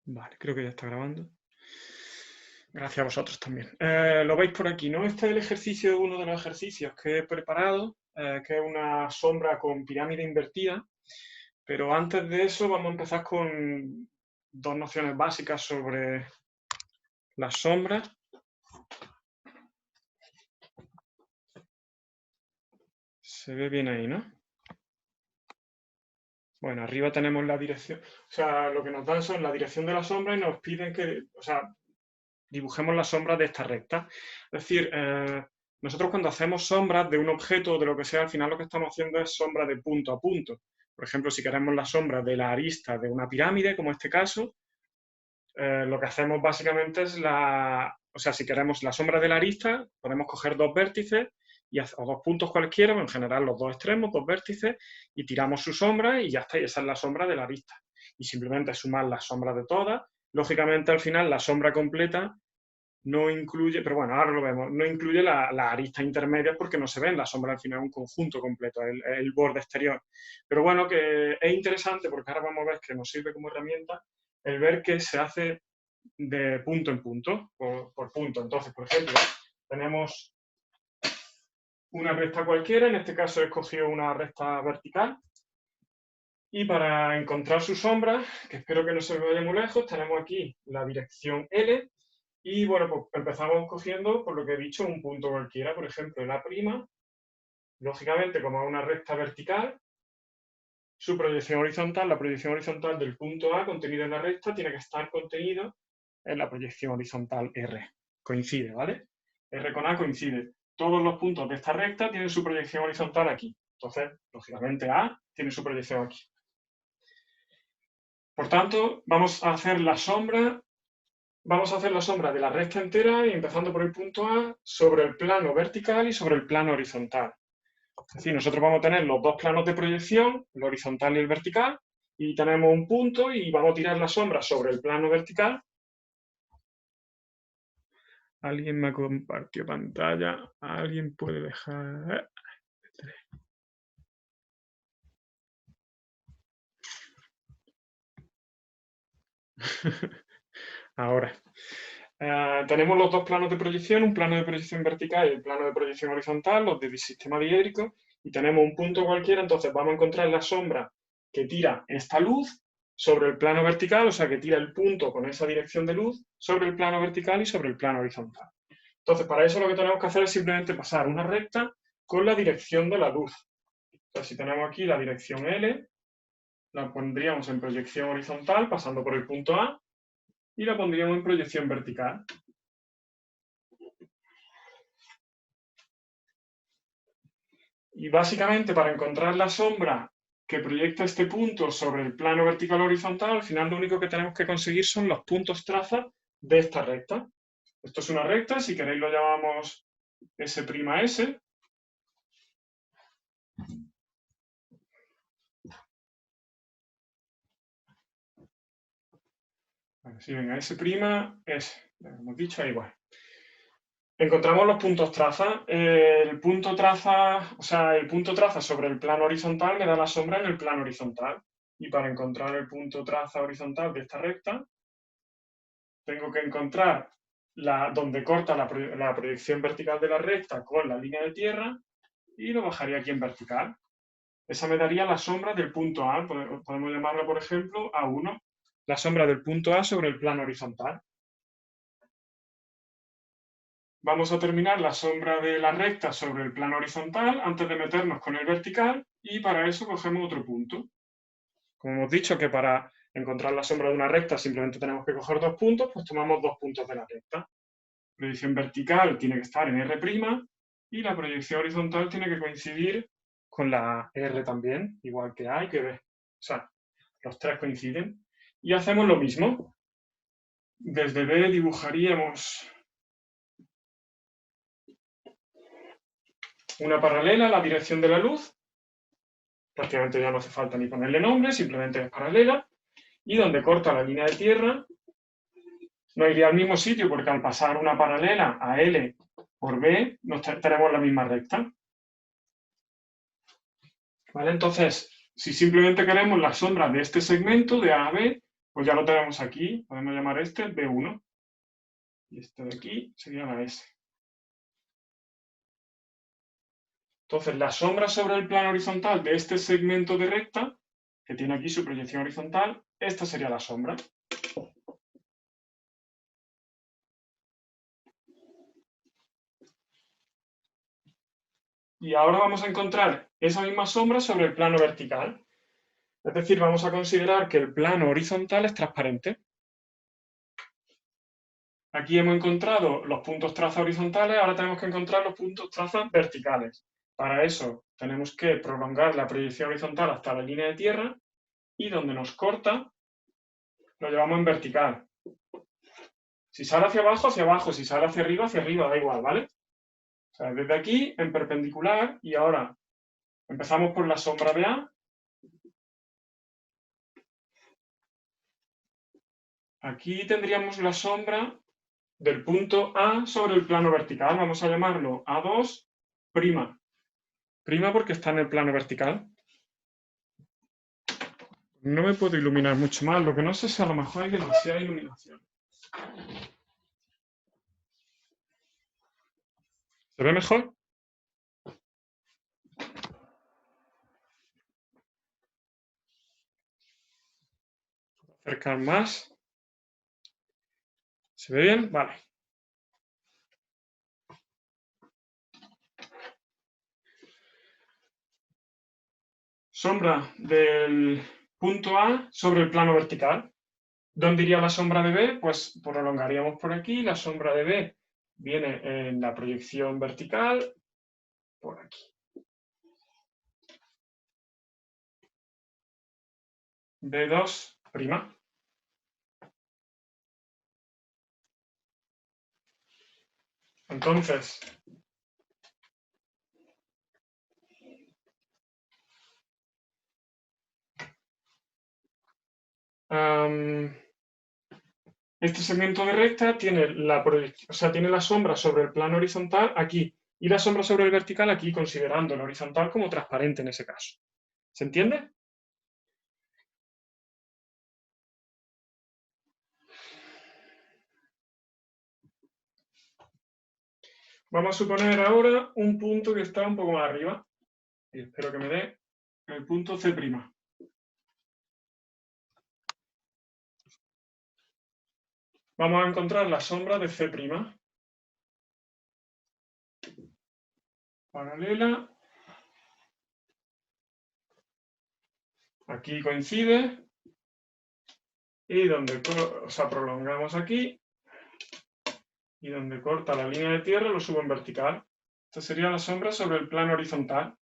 Vale, creo que ya está grabando. Gracias a vosotros también. Lo veis por aquí, ¿no? Este es el ejercicio, uno de los ejercicios que he preparado, que es una sombra con pirámide invertida. Pero antes de eso vamos a empezar con dos nociones básicas sobre las sombras. Se ve bien ahí, ¿no? Bueno, arriba tenemos la dirección, o sea, lo que nos dan son la dirección de la sombra y nos piden que, o sea, dibujemos la sombra de esta recta. Es decir, nosotros cuando hacemos sombras de un objeto o de lo que sea, al final lo que estamos haciendo es sombra de punto a punto. Por ejemplo, si queremos la sombra de la arista de una pirámide, como este caso, lo que hacemos básicamente es o sea, si queremos la sombra de la arista, podemos coger dos vértices o dos puntos cualquiera, en general los dos extremos, dos vértices, y tiramos su sombra y ya está, y esa es la sombra de la arista. Y simplemente sumar las sombras de todas. Lógicamente, al final, la sombra completa no incluye, pero bueno, ahora lo vemos, no incluye la arista intermedia porque no se ven, la sombra al final es un conjunto completo, el borde exterior. Pero bueno, que es interesante porque ahora vamos a ver que nos sirve como herramienta el ver que se hace de punto en punto, por punto. Entonces, por ejemplo, tenemos una recta cualquiera, en este caso he escogido una recta vertical, y para encontrar su sombra, que espero que no se me vaya muy lejos, tenemos aquí la dirección L. Y bueno, pues empezamos cogiendo, por lo que he dicho, un punto cualquiera, por ejemplo, la prima, lógicamente, como es una recta vertical, su proyección horizontal, la proyección horizontal del punto A contenido en la recta, tiene que estar contenido en la proyección horizontal R. Coincide, ¿vale? R con A coincide. Todos los puntos de esta recta tienen su proyección horizontal aquí. Entonces, lógicamente, A tiene su proyección aquí. Por tanto, vamos a hacer la sombra de la recta entera y empezando por el punto A sobre el plano vertical y sobre el plano horizontal. Es decir, nosotros vamos a tener los dos planos de proyección, el horizontal y el vertical, y tenemos un punto y vamos a tirar la sombra sobre el plano vertical. Alguien me compartió pantalla, alguien puede dejar... Ahora. Tenemos los dos planos de proyección, un plano de proyección vertical y el plano de proyección horizontal, los del sistema diédrico, y tenemos un punto cualquiera, entonces vamos a encontrar la sombra que tira esta luz sobre el plano vertical, o sea, que tira el punto con esa dirección de luz sobre el plano vertical y sobre el plano horizontal. Entonces, para eso lo que tenemos que hacer es simplemente pasar una recta con la dirección de la luz. Entonces, si tenemos aquí la dirección L, la pondríamos en proyección horizontal, pasando por el punto A, y la pondríamos en proyección vertical. Y básicamente para encontrar la sombra que proyecta este punto sobre el plano vertical o horizontal, al final lo único que tenemos que conseguir son los puntos traza de esta recta. Esto es una recta, si queréis lo llamamos S'. Si venga, S' es, lo hemos dicho, igual. Encontramos los puntos traza. El punto traza sobre el plano horizontal me da la sombra en el plano horizontal. Y para encontrar el punto traza horizontal de esta recta, tengo que encontrar donde corta la proyección vertical de la recta con la línea de tierra y lo bajaría aquí en vertical. Esa me daría la sombra del punto A. Podemos llamarlo, por ejemplo, A1. La sombra del punto A sobre el plano horizontal. Vamos a terminar la sombra de la recta sobre el plano horizontal antes de meternos con el vertical y para eso cogemos otro punto. Como hemos dicho que para encontrar la sombra de una recta simplemente tenemos que coger dos puntos, pues tomamos dos puntos de la recta. Proyección vertical tiene que estar en R' y la proyección horizontal tiene que coincidir con la R también, igual que A y que B. O sea, los tres coinciden. Y hacemos lo mismo. Desde B dibujaríamos una paralela a la dirección de la luz. Prácticamente ya no hace falta ni ponerle nombre, simplemente es paralela. Y donde corta la línea de tierra, no iría al mismo sitio porque al pasar una paralela a L por B, tenemos la misma recta. ¿Vale? Entonces, si simplemente queremos la sombra de este segmento de A a B, Pues ya lo tenemos aquí, podemos llamar este B1. Y este de aquí sería la S. Entonces, la sombra sobre el plano horizontal de este segmento de recta, que tiene aquí su proyección horizontal, esta sería la sombra. Y ahora vamos a encontrar esa misma sombra sobre el plano vertical. Es decir, vamos a considerar que el plano horizontal es transparente. Aquí hemos encontrado los puntos traza horizontales, ahora tenemos que encontrar los puntos traza verticales. Para eso tenemos que prolongar la proyección horizontal hasta la línea de tierra y donde nos corta lo llevamos en vertical. Si sale hacia abajo, si sale hacia arriba, da igual, ¿vale? O sea, desde aquí en perpendicular y ahora empezamos por la sombra de A. Aquí tendríamos la sombra del punto A sobre el plano vertical. Vamos a llamarlo A2'. Prima porque está en el plano vertical. No me puedo iluminar mucho más. Lo que no sé es si a lo mejor hay demasiada iluminación. ¿Se ve mejor? Acercar más. ¿Se ve bien? Vale. Sombra del punto A sobre el plano vertical. ¿Dónde iría la sombra de B? Pues prolongaríamos por aquí. La sombra de B viene en la proyección vertical, por aquí. B2'. Entonces, este segmento de recta tiene tiene la sombra sobre el plano horizontal aquí y la sombra sobre el vertical aquí, considerando el horizontal como transparente en ese caso. ¿Se entiende? Vamos a suponer ahora un punto que está un poco más arriba. Y espero que me dé el punto C'. Vamos a encontrar la sombra de C'. Paralela. Aquí coincide. Y donde, prolongamos aquí. Y donde corta la línea de tierra lo subo en vertical. Esta sería la sombra sobre el plano horizontal.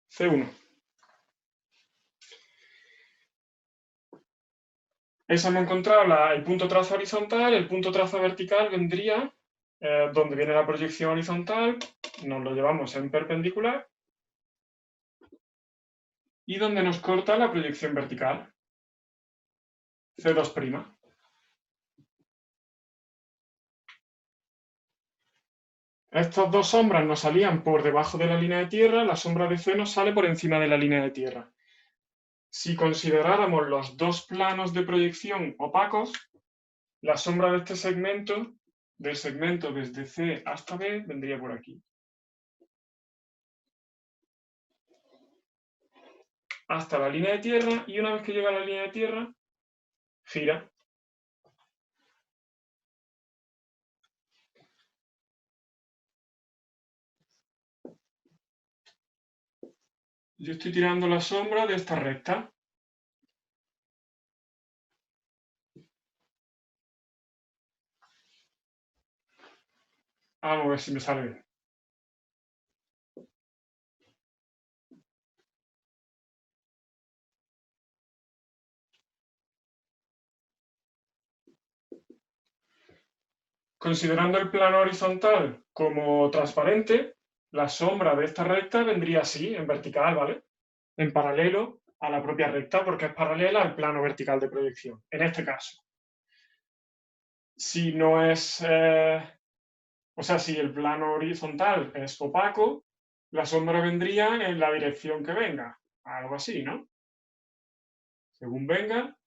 C1. Eso hemos encontrado el punto trazo horizontal, el punto trazo vertical vendría donde viene la proyección horizontal, nos lo llevamos en perpendicular y donde nos corta la proyección vertical, C2'. Estas dos sombras nos salían por debajo de la línea de tierra, la sombra de C nos sale por encima de la línea de tierra. Si consideráramos los dos planos de proyección opacos, la sombra de este segmento, del segmento desde C hasta B, vendría por aquí. Hasta la línea de tierra y una vez que llega a la línea de tierra, gira. Yo estoy tirando la sombra de esta recta. Vamos a ver si me sale bien. Considerando el plano horizontal como transparente, la sombra de esta recta vendría así, en vertical, ¿vale? En paralelo a la propia recta, porque es paralela al plano vertical de proyección, en este caso. Si no es, si el plano horizontal es opaco, la sombra vendría en la dirección que venga, algo así, ¿no? Según venga,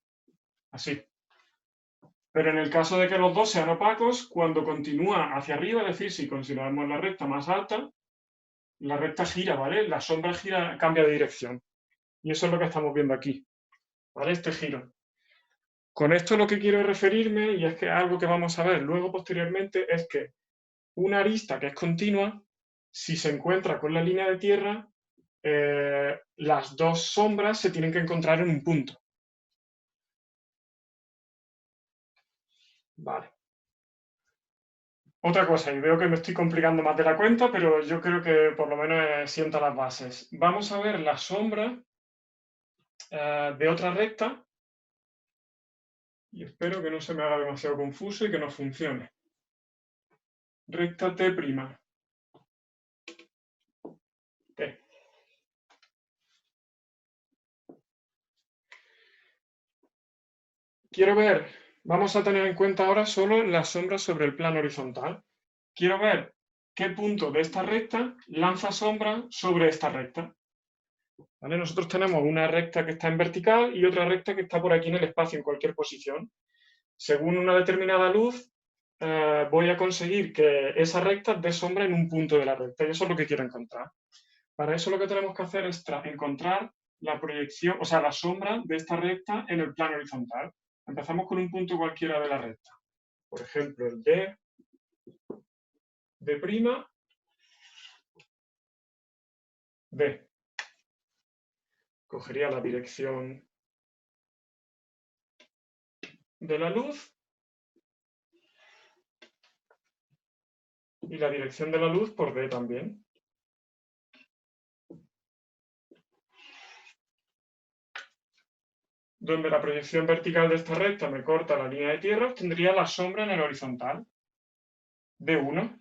así. Pero en el caso de que los dos sean opacos, cuando continúa hacia arriba, es decir, si consideramos la recta más alta, la recta gira, ¿vale? La sombra gira, cambia de dirección. Y eso es lo que estamos viendo aquí, ¿vale? Este giro. Con esto lo que quiero referirme, y es que algo que vamos a ver luego posteriormente, es que una arista que es continua, si se encuentra con la línea de tierra, las dos sombras se tienen que encontrar en un punto. Vale. Otra cosa, y veo que me estoy complicando más de la cuenta, pero yo creo que por lo menos sienta las bases. Vamos a ver la sombra de otra recta, y espero que no se me haga demasiado confuso y que no funcione. Recta T'. T. Quiero ver, vamos a tener en cuenta ahora solo las sombras sobre el plano horizontal. Quiero ver qué punto de esta recta lanza sombra sobre esta recta. ¿Vale? Nosotros tenemos una recta que está en vertical y otra recta que está por aquí en el espacio, en cualquier posición. Según una determinada luz, voy a conseguir que esa recta dé sombra en un punto de la recta, y eso es lo que quiero encontrar. Para eso lo que tenemos que hacer es encontrar la proyección, o sea, la sombra de esta recta en el plano horizontal. Empezamos con un punto cualquiera de la recta. Por ejemplo, el D', D. Cogería la dirección de la luz y la dirección de la luz por D también. Donde la proyección vertical de esta recta me corta la línea de tierra, obtendría la sombra en el horizontal, D1.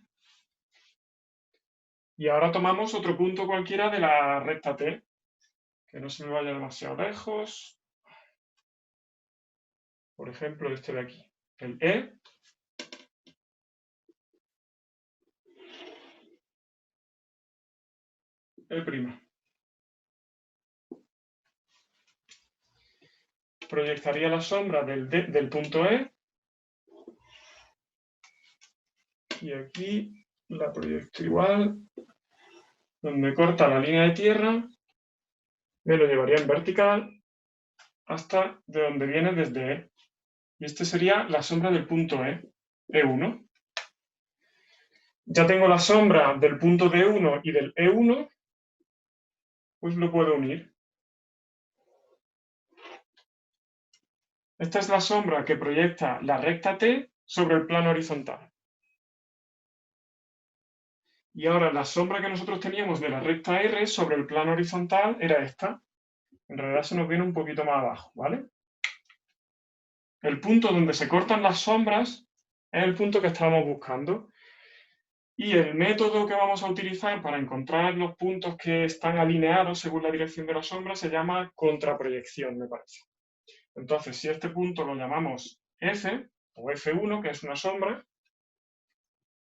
Y ahora tomamos otro punto cualquiera de la recta T, que no se me vaya demasiado lejos. Por ejemplo, este de aquí, el E. E'. Proyectaría la sombra del punto E. Y aquí la proyecto igual. Donde corta la línea de tierra, me lo llevaría en vertical hasta de donde viene desde E. Y este sería la sombra del punto E, E1. Ya tengo la sombra del punto D1 y del E1, pues lo puedo unir. Esta es la sombra que proyecta la recta T sobre el plano horizontal. Y ahora la sombra que nosotros teníamos de la recta R sobre el plano horizontal era esta. En realidad se nos viene un poquito más abajo, ¿vale? El punto donde se cortan las sombras es el punto que estábamos buscando. Y el método que vamos a utilizar para encontrar los puntos que están alineados según la dirección de la sombra se llama contraproyección, me parece. Entonces, si este punto lo llamamos F, o F1, que es una sombra,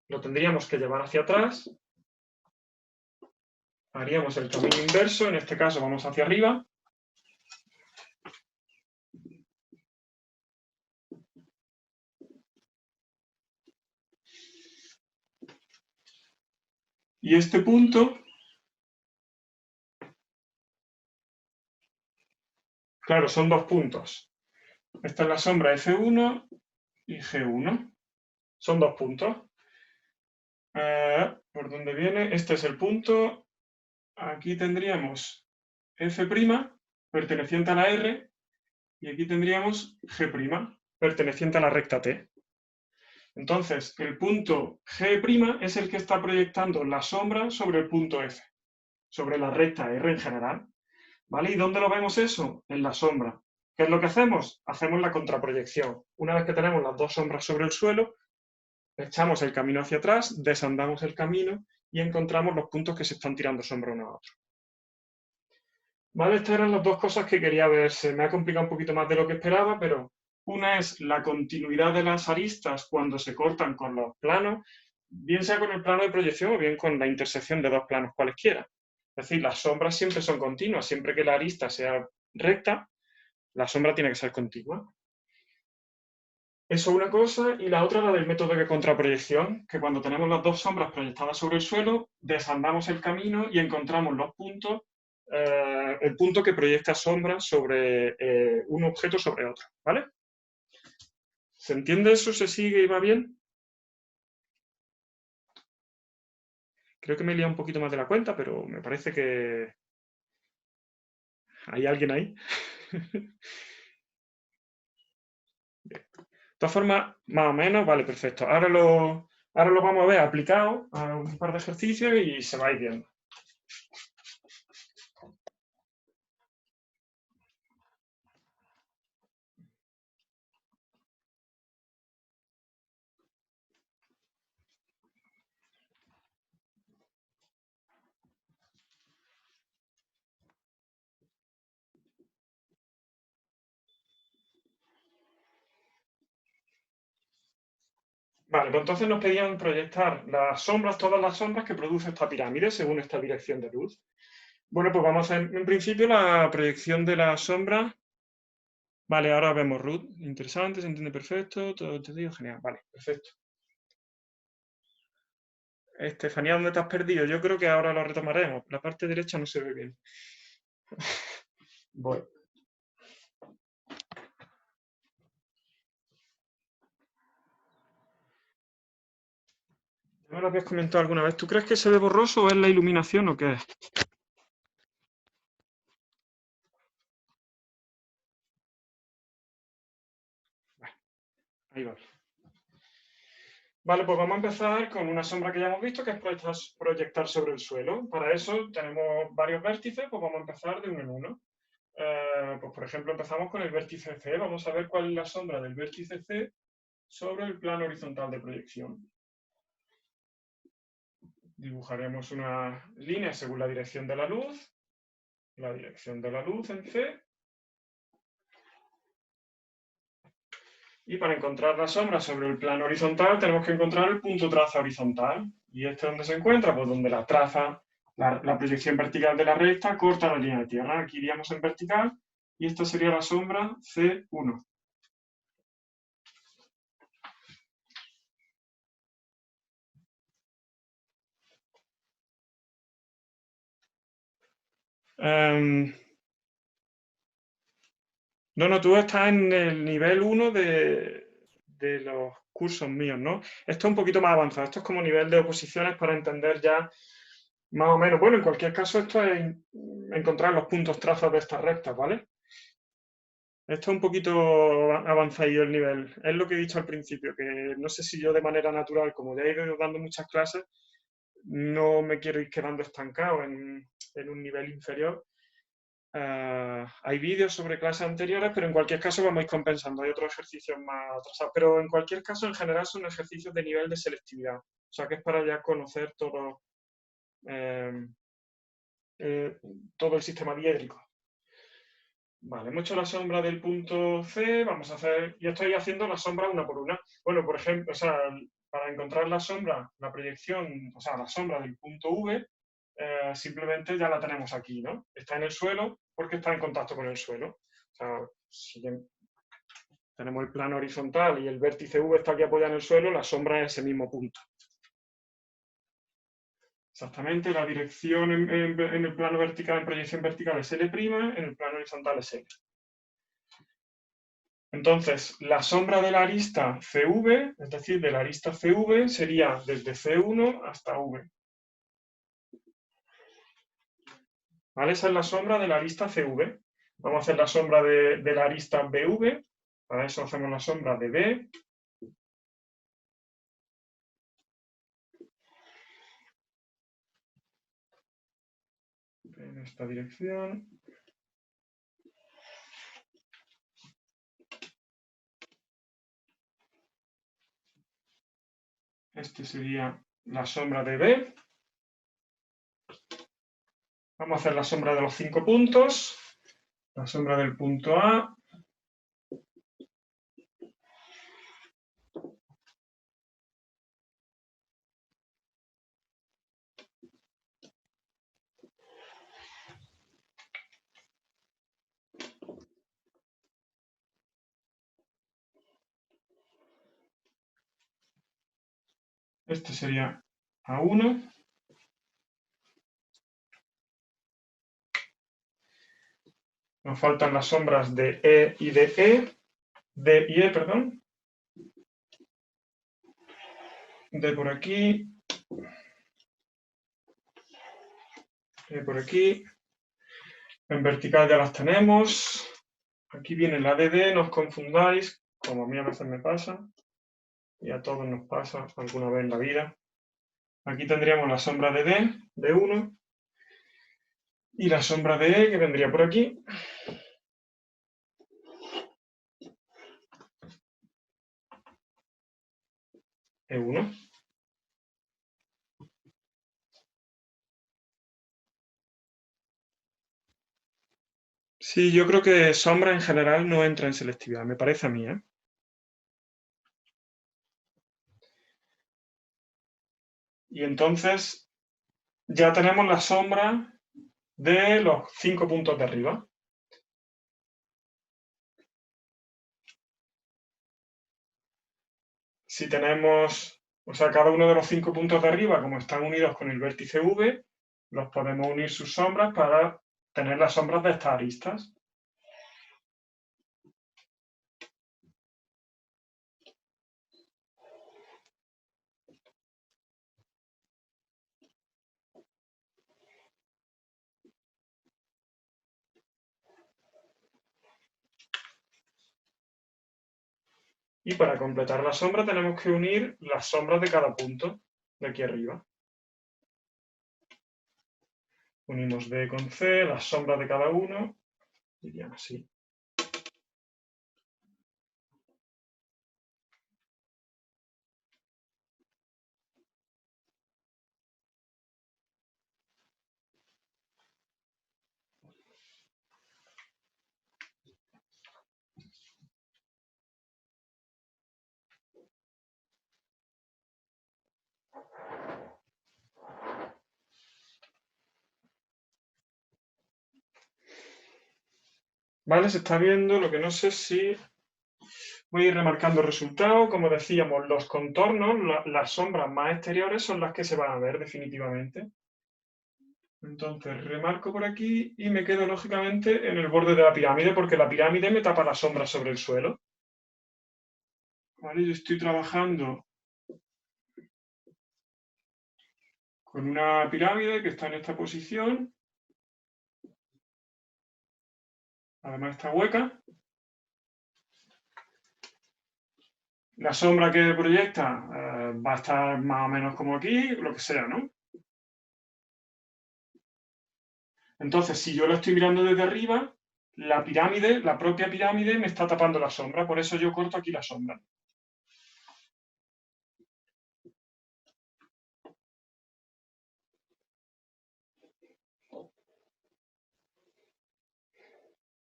lo tendríamos que llevar hacia atrás. Haríamos el camino inverso, en este caso vamos hacia arriba. Y este punto, claro, son dos puntos. Esta es la sombra F1 y G1. Son dos puntos. ¿Por dónde viene? Este es el punto. Aquí tendríamos F', perteneciente a la R, y aquí tendríamos G', perteneciente a la recta T. Entonces, el punto G' es el que está proyectando la sombra sobre el punto F, sobre la recta R en general. ¿Vale? ¿Y dónde lo vemos eso? En la sombra. ¿Qué es lo que hacemos? Hacemos la contraproyección. Una vez que tenemos las dos sombras sobre el suelo, echamos el camino hacia atrás, desandamos el camino y encontramos los puntos que se están tirando sombra uno a otro. ¿Vale? Estas eran las dos cosas que quería ver. Se me ha complicado un poquito más de lo que esperaba, pero una es la continuidad de las aristas cuando se cortan con los planos, bien sea con el plano de proyección o bien con la intersección de dos planos cualesquiera. Es decir, las sombras siempre son continuas. Siempre que la arista sea recta, la sombra tiene que ser continua. Eso es una cosa, y la otra la del método de contraproyección, que cuando tenemos las dos sombras proyectadas sobre el suelo, desandamos el camino y encontramos los puntos, el punto que proyecta sombra sobre un objeto sobre otro, ¿vale? ¿Se entiende eso? ¿Se sigue y va bien? Creo que me he liado un poquito más de la cuenta, pero me parece que hay alguien ahí. De todas formas, más o menos, vale, perfecto. Ahora lo vamos a ver aplicado a un par de ejercicios y se va a ir viendo. Vale, pues entonces nos pedían proyectar las sombras, todas las sombras que produce esta pirámide según esta dirección de luz. Bueno, pues vamos a hacer en principio la proyección de la sombra. Vale, ahora vemos Ruth. Interesante, se entiende perfecto, todo entendido, genial. Vale, perfecto. Estefanía, ¿dónde te has perdido? Yo creo que ahora lo retomaremos. La parte derecha no se ve bien. Voy. ¿Ya me lo habías comentado alguna vez? ¿Tú crees que se ve borroso o es la iluminación o qué es? Vale, ahí va. Vale, pues vamos a empezar con una sombra que ya hemos visto, que es proyectar sobre el suelo. Para eso tenemos varios vértices, pues vamos a empezar de uno en uno. Pues por ejemplo, empezamos con el vértice C. Vamos a ver cuál es la sombra del vértice C sobre el plano horizontal de proyección. Dibujaremos una línea según la dirección de la luz en C. Y para encontrar la sombra sobre el plano horizontal tenemos que encontrar el punto traza horizontal. ¿Y este dónde se encuentra? Pues donde la traza, la proyección vertical de la recta corta la línea de tierra. Aquí iríamos en vertical y esta sería la sombra C1. No, tú estás en el nivel 1 de los cursos míos, ¿no? Esto es un poquito más avanzado. Esto es como nivel de oposiciones para entender ya más o menos. Bueno, en cualquier caso, esto es encontrar los puntos trazas de estas rectas, ¿vale? Esto es un poquito avanzadillo el nivel. Es lo que he dicho al principio, que no sé si yo de manera natural, como ya he ido dando muchas clases, no me quiero ir quedando estancado en un nivel inferior. Hay vídeos sobre clases anteriores, pero en cualquier caso vamos a ir compensando. Hay otros ejercicios más atrasados, pero en cualquier caso, en general, son ejercicios de nivel de selectividad. O sea, que es para ya conocer eh, todo el sistema diédrico. Vale, hemos hecho la sombra del punto C, vamos a hacer, y estoy haciendo la sombra una por una. Bueno, por ejemplo, o sea, para encontrar la sombra, la proyección, o sea, la sombra del punto V, simplemente ya la tenemos aquí, ¿no? Está en el suelo porque está en contacto con el suelo. O sea, si tenemos el plano horizontal y el vértice V está aquí apoyado en el suelo, la sombra es ese mismo punto. Exactamente, la dirección en el plano vertical, en proyección vertical es L', en el plano horizontal es L. Entonces, la sombra de la arista CV, es decir, de la arista CV, sería desde C1 hasta V. ¿Vale? Esa es la sombra de la arista CV. Vamos a hacer la sombra de la arista BV. Para eso hacemos la sombra de B. En esta dirección. Este sería la sombra de B. Vamos a hacer la sombra de los 5 puntos. La sombra del punto A. Este sería A1. Nos faltan las sombras de E y de E. D y E, perdón. D por aquí. E por aquí. En vertical ya las tenemos. Aquí viene la de D, no os confundáis, como a mí a veces me pasa. Y a todos nos pasa alguna vez en la vida. Aquí tendríamos la sombra de D, de 1. Y la sombra de E, que vendría por aquí. E1. Sí, yo creo que sombra en general no entra en selectividad, me parece a mí, ¿eh? Y entonces ya tenemos la sombra de los 5 puntos de arriba. Si tenemos, o sea, cada uno de los 5 puntos de arriba, como están unidos con el vértice V, los podemos unir sus sombras para tener las sombras de estas aristas. Y para completar la sombra tenemos que unir las sombras de cada punto de aquí arriba. Unimos D con C, las sombras de cada uno, irían así. ¿Vale? Se está viendo, lo que no sé si voy a ir remarcando el resultado. Como decíamos, los contornos, las sombras más exteriores son las que se van a ver definitivamente. Entonces remarco por aquí y me quedo lógicamente en el borde de la pirámide porque la pirámide me tapa la sombra sobre el suelo. ¿Vale? Yo estoy trabajando con una pirámide que está en esta posición. Además está hueca. La sombra que proyecta va a estar más o menos como aquí, lo que sea, ¿no? Entonces, si yo lo estoy mirando desde arriba, la pirámide, la propia pirámide, me está tapando la sombra. Por eso yo corto aquí la sombra.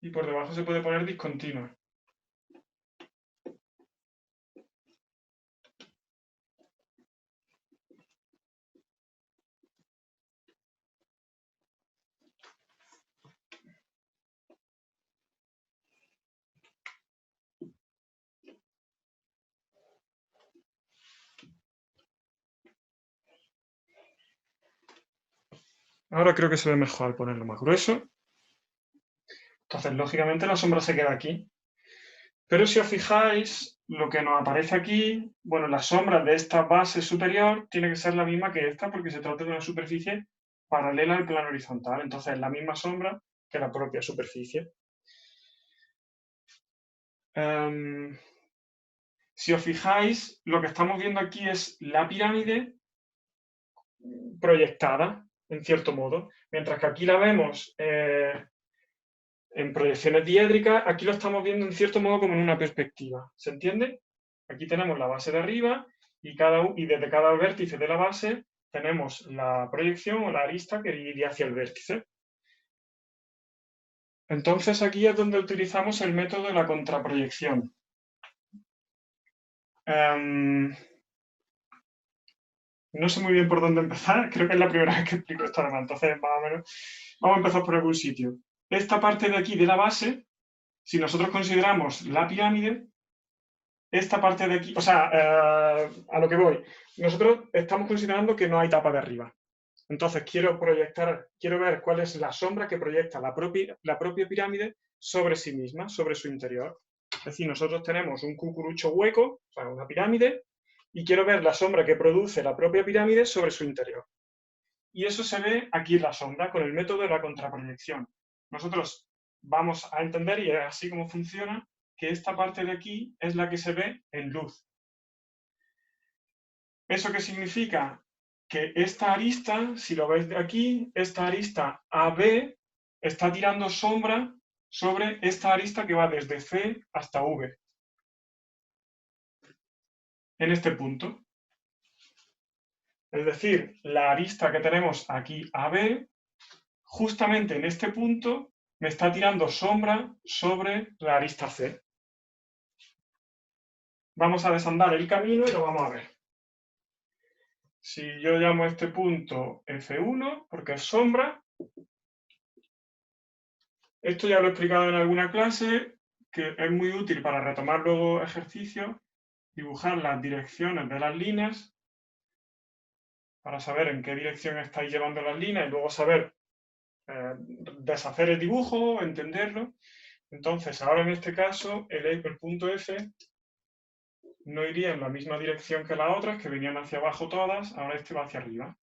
Y por debajo se puede poner discontinua. Ahora creo que se ve mejor al ponerlo más grueso. Entonces, lógicamente, la sombra se queda aquí. Pero si os fijáis, lo que nos aparece aquí, bueno, la sombra de esta base superior tiene que ser la misma que esta porque se trata de una superficie paralela al plano horizontal. Entonces, es la misma sombra que la propia superficie. Si os fijáis, lo que estamos viendo aquí es la pirámide proyectada, en cierto modo, mientras que aquí la vemos en proyecciones diédricas, aquí lo estamos viendo en cierto modo como en una perspectiva. ¿Se entiende? Aquí tenemos la base de arriba y desde cada vértice de la base tenemos la proyección o la arista que iría hacia el vértice. Entonces aquí es donde utilizamos el método de la contraproyección. No sé muy bien por dónde empezar, creo que es la primera vez que explico esto además, entonces más o menos vamos a empezar por algún sitio. Esta parte de aquí de la base, si nosotros consideramos la pirámide, esta parte de aquí, o sea, a lo que voy, nosotros estamos considerando que no hay tapa de arriba. Entonces quiero ver cuál es la sombra que proyecta la propia pirámide sobre sí misma, sobre su interior. Es decir, nosotros tenemos un cucurucho hueco, o sea, una pirámide, y quiero ver la sombra que produce la propia pirámide sobre su interior. Y eso se ve aquí en la sombra con el método de la contraproyección. Nosotros vamos a entender, y es así como funciona, que esta parte de aquí es la que se ve en luz. ¿Eso qué significa? Que esta arista, si lo veis de aquí, esta arista AB está tirando sombra sobre esta arista que va desde C hasta V, en este punto. Es decir, la arista que tenemos aquí AB, justamente en este punto, me está tirando sombra sobre la arista C. Vamos a desandar el camino y lo vamos a ver. Si yo llamo a este punto F1, porque es sombra, esto ya lo he explicado en alguna clase, que es muy útil para retomar luego ejercicios, dibujar las direcciones de las líneas, para saber en qué dirección estáis llevando las líneas y luego saber deshacer el dibujo, entenderlo. Entonces, ahora en este caso, el punto F no iría en la misma dirección que las otras, que venían hacia abajo todas, ahora este va hacia arriba.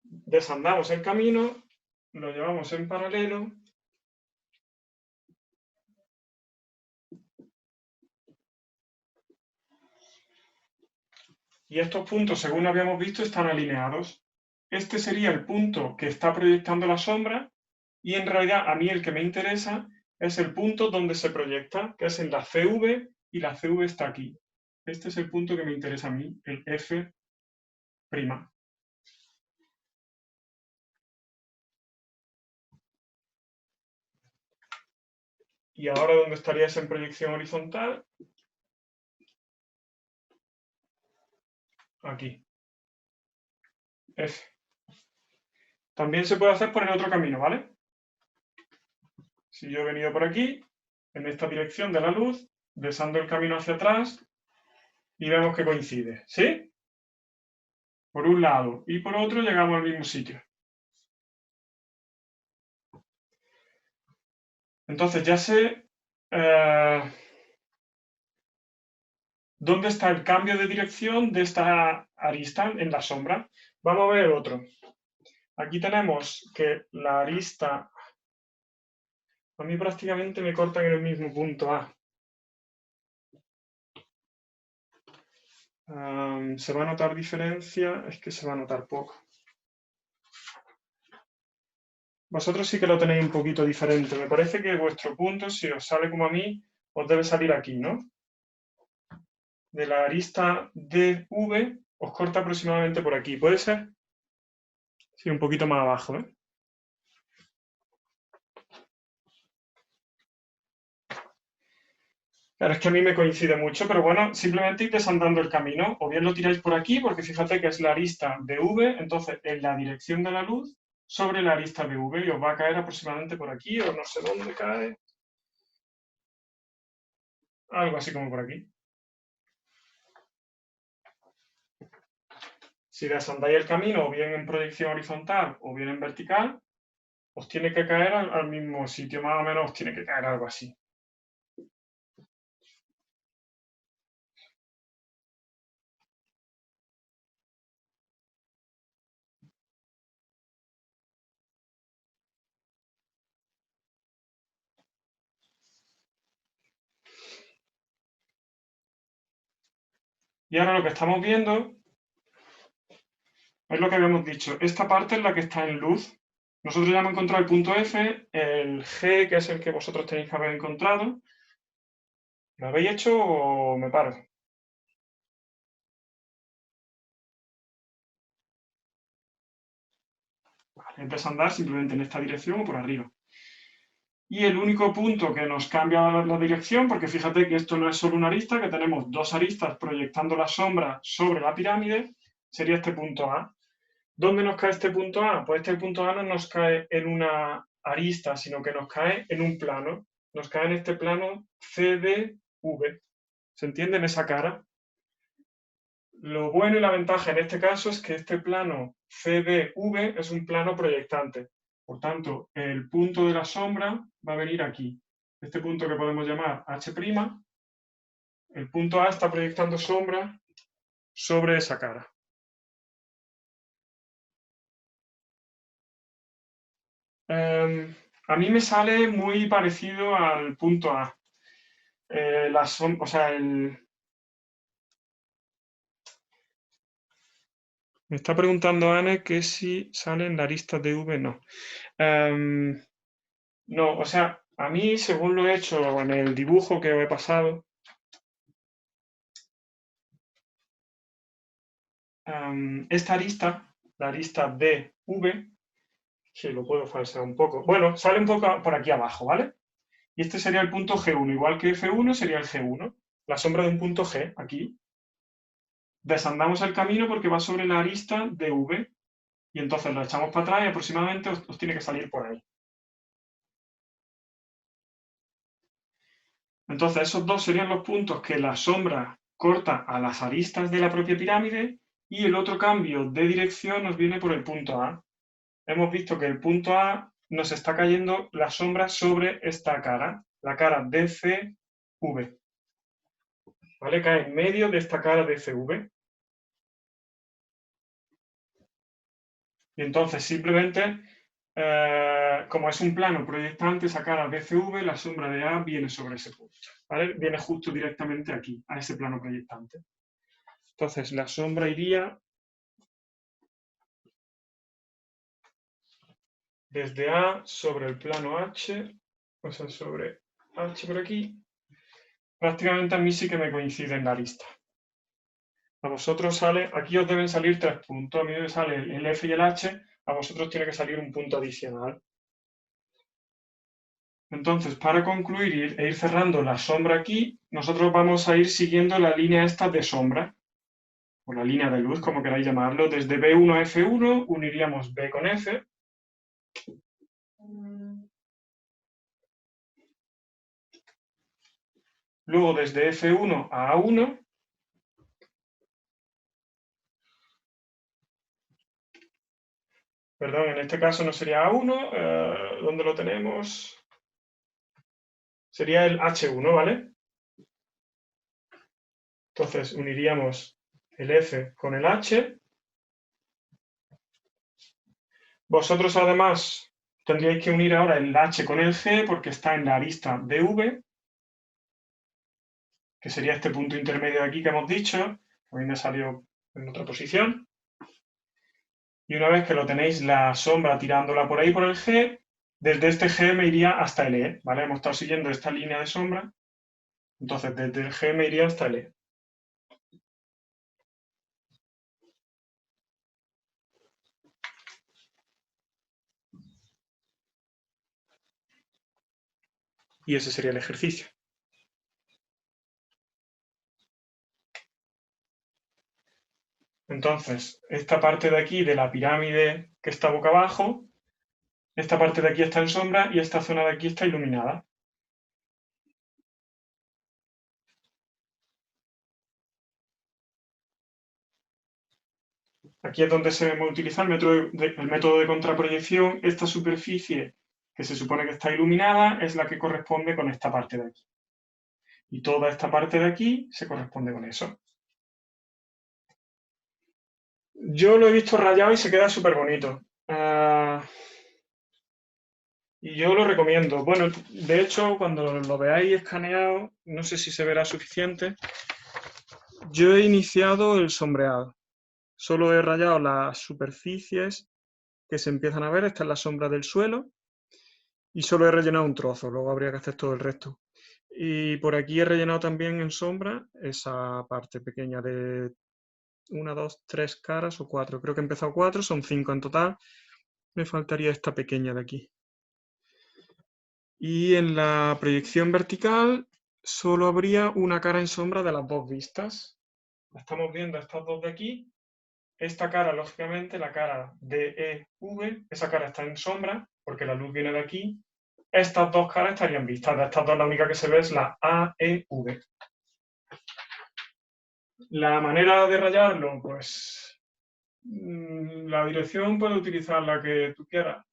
Desandamos el camino, lo llevamos en paralelo. Y estos puntos, según habíamos visto, están alineados. Este sería el punto que está proyectando la sombra y en realidad a mí el que me interesa es el punto donde se proyecta, que es en la CV y la CV está aquí. Este es el punto que me interesa a mí, el F'. Y ahora, ¿dónde estarías en proyección horizontal? Aquí. F. También se puede hacer por el otro camino, ¿vale? Si yo he venido por aquí, en esta dirección de la luz, desando el camino hacia atrás y vemos que coincide, ¿sí? Por un lado y por otro llegamos al mismo sitio. Entonces ya sé dónde está el cambio de dirección de esta arista en la sombra. Vamos a ver otro. Aquí tenemos que la arista, a mí prácticamente me cortan en el mismo punto A. ¿Se va a notar diferencia? Es que se va a notar poco. Vosotros sí que lo tenéis un poquito diferente. Me parece que vuestro punto, si os sale como a mí, os debe salir aquí, ¿no? De la arista DV os corta aproximadamente por aquí. ¿Puede ser? Sí, un poquito más abajo, ¿eh? Claro, es que a mí me coincide mucho, pero bueno, simplemente ir desandando el camino. O bien lo tiráis por aquí, porque fíjate que es la arista de V, entonces en la dirección de la luz sobre la arista de V y os va a caer aproximadamente por aquí, o no sé dónde cae. Algo así como por aquí. Si desandáis el camino, o bien en proyección horizontal o bien en vertical, os tiene que caer al mismo sitio, más o menos os tiene que caer algo así. Y ahora lo que estamos viendo es lo que habíamos dicho. Esta parte es la que está en luz. Nosotros ya hemos encontrado el punto F, el G, que es el que vosotros tenéis que haber encontrado. ¿Lo habéis hecho o me paro? Vale, es desandar simplemente en esta dirección o por arriba. Y el único punto que nos cambia la dirección, porque fíjate que esto no es solo una arista, que tenemos dos aristas proyectando la sombra sobre la pirámide, sería este punto A. ¿Dónde nos cae este punto A? Pues este punto A no nos cae en una arista, sino que nos cae en un plano. nos cae en este plano CDV. ¿Se entiende en esa cara? Lo bueno y la ventaja en este caso es que este plano CDV es un plano proyectante. Por tanto, el punto de la sombra va a venir aquí. Este punto que podemos llamar H', el punto A está proyectando sombra sobre esa cara. A mí me sale muy parecido al punto A. O sea, me está preguntando Anne que si sale en la arista de V, no. No, o sea, a mí, según lo he hecho en el dibujo que os he pasado, esta arista, la arista DV, que lo puedo falsear un poco, bueno, sale un poco por aquí abajo, ¿vale? Y este sería el punto G1, igual que F1 sería el G1, la sombra de un punto G, aquí. Desandamos el camino porque va sobre la arista DV, y entonces lo echamos para atrás y aproximadamente os tiene que salir por ahí. Entonces, esos dos serían los puntos que la sombra corta a las aristas de la propia pirámide y el otro cambio de dirección nos viene por el punto A. Hemos visto que el punto A nos está cayendo la sombra sobre esta cara, la cara DCV. ¿Vale? Cae en medio de esta cara DCV. Y entonces simplemente, como es un plano proyectante, esa cara DCV, la sombra de A viene sobre ese punto. ¿Vale? Viene justo directamente aquí, a ese plano proyectante. Entonces la sombra iría desde A sobre el plano H, o sea, sobre H por aquí. Prácticamente a mí sí que me coincide en la lista. A vosotros sale, aquí os deben salir 3 puntos, a mí me sale el F y el H, a vosotros tiene que salir un punto adicional. Entonces, para concluir e ir cerrando la sombra aquí, nosotros vamos a ir siguiendo la línea esta de sombra, o la línea de luz, como queráis llamarlo. Desde B1 a F1 uniríamos B con F. Luego desde F1 a A1. Perdón, en este caso no sería A1, ¿dónde lo tenemos? Sería el H1, ¿vale? Entonces uniríamos el F con el H. Vosotros además tendríais que unir ahora el H con el G porque está en la arista DV, que sería este punto intermedio de aquí que hemos dicho. A mí me salió en otra posición. Y una vez que lo tenéis la sombra tirándola por ahí por el G, desde este G me iría hasta el E, ¿vale? Hemos estado siguiendo esta línea de sombra, entonces desde el G me iría hasta el E. Y ese sería el ejercicio. Entonces, esta parte de aquí de la pirámide que está boca abajo, esta parte de aquí está en sombra y esta zona de aquí está iluminada. Aquí es donde se me utiliza el método de contraproyección. Esta superficie que se supone que está iluminada es la que corresponde con esta parte de aquí. Y toda esta parte de aquí se corresponde con eso. Yo lo he visto rayado y se queda súper bonito. Y yo lo recomiendo. Bueno, de hecho, cuando lo veáis escaneado, no sé si se verá suficiente. Yo he iniciado el sombreado. Solo he rayado las superficies que se empiezan a ver. Esta es la sombra del suelo. Y solo he rellenado un trozo. Luego habría que hacer todo el resto. Y por aquí he rellenado también en sombra esa parte pequeña de 1, 2, 3 caras o 4. Creo que he empezado 4, son 5 en total. Me faltaría esta pequeña de aquí. Y en la proyección vertical solo habría una cara en sombra de las dos vistas. Estamos viendo estas dos de aquí. Esta cara, lógicamente, la cara DEV, esa cara está en sombra porque la luz viene de aquí. estas dos caras estarían vistas. De estas dos, la única que se ve es la AEV. La manera de rayarlo, pues la dirección puede utilizar la que tú quieras.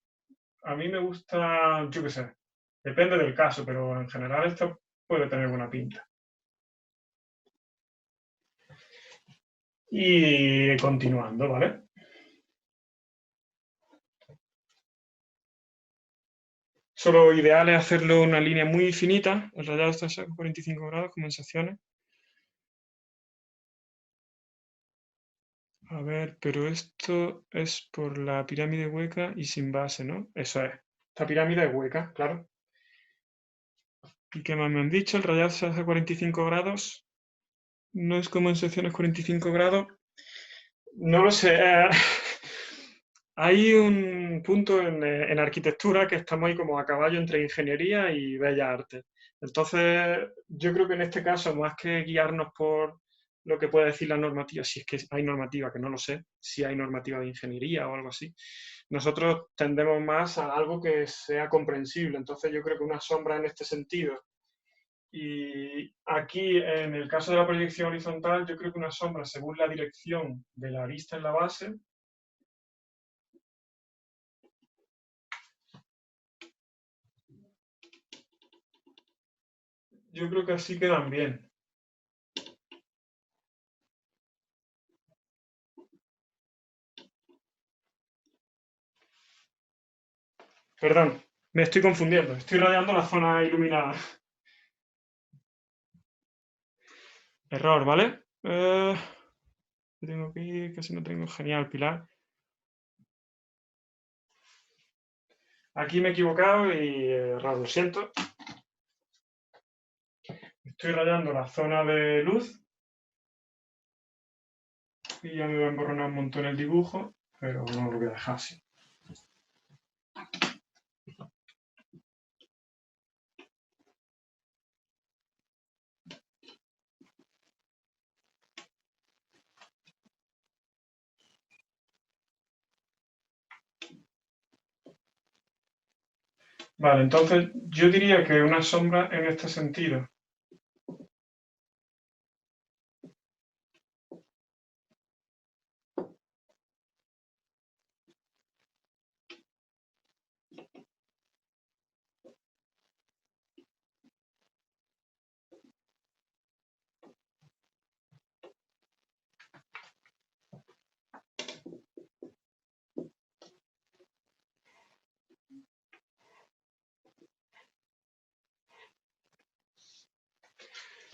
A mí me gusta, yo qué sé, depende del caso, pero en general esto puede tener buena pinta. Y continuando, ¿vale? Solo ideal es hacerlo una línea muy finita, el rayado está a 45 grados, como en secciones. A ver, pero esto es por la pirámide hueca y sin base, ¿no? Eso es. Esta pirámide es hueca, claro. ¿Y qué más me han dicho? El rayado se hace a 45 grados. No es como en secciones 45 grados. No lo sé. Hay un punto en arquitectura que estamos ahí como a caballo entre ingeniería y bellas artes. Entonces, yo creo que en este caso, más que guiarnos por lo que puede decir la normativa, si es que hay normativa, que no lo sé, si hay normativa de ingeniería o algo así, nosotros tendemos más a algo que sea comprensible. Entonces, yo creo que una sombra en este sentido. Y aquí, en el caso de la proyección horizontal, yo creo que una sombra, según la dirección de la vista en la base, yo creo que así quedan bien. Perdón, me estoy confundiendo. Estoy rayando la zona iluminada. Error, ¿vale? Tengo aquí, casi no tengo. Genial, Pilar. Aquí me he equivocado y error, lo siento. Estoy rayando la zona de luz. Y ya me va a emborronar un montón el dibujo, pero no lo voy a dejar así. Vale, entonces yo diría que una sombra en este sentido.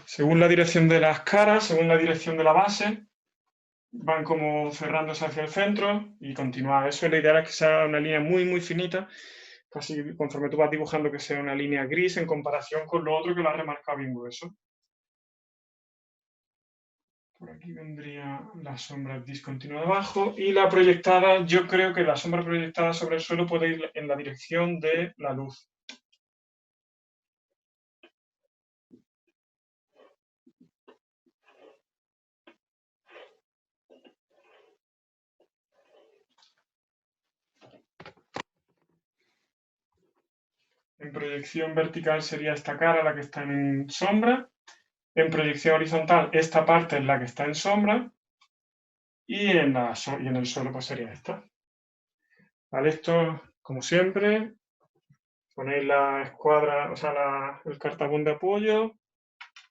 Según la dirección de las caras, según la dirección de la base, van como cerrándose hacia el centro y continuar. Eso, la idea es que sea una línea muy, muy finita, casi conforme tú vas dibujando que sea una línea gris en comparación con lo otro que lo ha remarcado bien grueso. Por aquí vendría la sombra discontinua debajo y la proyectada, yo creo que la sombra proyectada sobre el suelo puede ir en la dirección de la luz. En proyección vertical sería esta cara la que está en sombra. En proyección horizontal, esta parte es la que está en sombra. Y en el suelo pues sería esta. Vale, esto, como siempre, ponéis la escuadra, o sea, el cartabón de apoyo.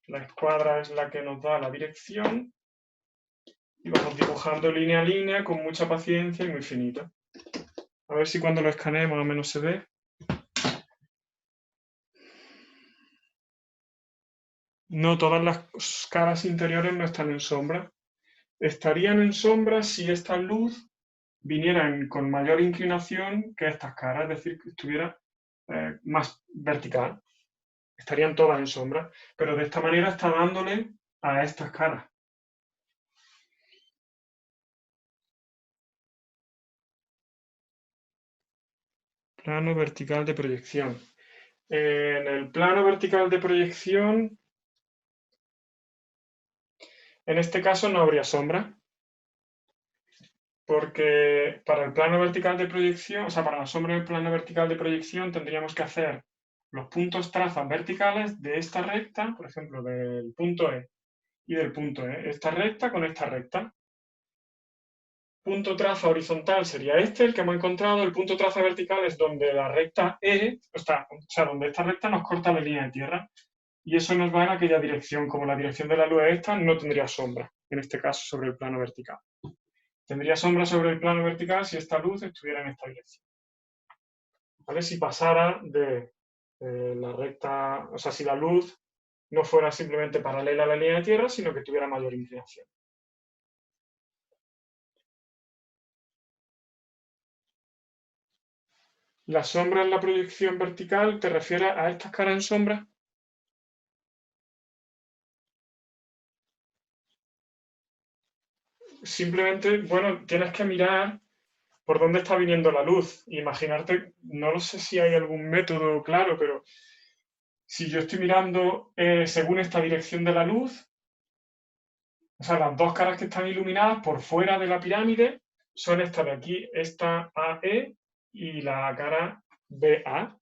La escuadra es la que nos da la dirección. Y vamos dibujando línea a línea con mucha paciencia y muy finita. A ver si cuando lo escanee más o menos se ve. No, todas las caras interiores no están en sombra. Estarían en sombra si esta luz viniera con mayor inclinación que estas caras, es decir, que estuviera más vertical. Estarían todas en sombra, pero de esta manera está dándole a estas caras. Plano vertical de proyección. En el plano vertical de proyección, en este caso no habría sombra, porque para el plano vertical de proyección, o sea, para la sombra del plano vertical de proyección tendríamos que hacer los puntos trazas verticales de esta recta, por ejemplo, del punto E y del punto E, esta recta con esta recta. Punto traza horizontal sería este, el que hemos encontrado. El punto traza vertical es donde la recta E, o sea, donde esta recta nos corta la línea de tierra. Y eso nos va en aquella dirección. Como la dirección de la luz es esta, no tendría sombra, en este caso sobre el plano vertical. Tendría sombra sobre el plano vertical si esta luz estuviera en esta dirección. ¿Vale? Si pasara de la recta, o sea, si la luz no fuera simplemente paralela a la línea de tierra, sino que tuviera mayor inclinación. La sombra en la proyección vertical, ¿te refieres a estas caras en sombra? Simplemente, bueno, tienes que mirar por dónde está viniendo la luz. Imaginarte, no lo sé si hay algún método claro, pero si yo estoy mirando según esta dirección de la luz, o sea, las dos caras que están iluminadas por fuera de la pirámide son esta de aquí, esta AE y la cara BA.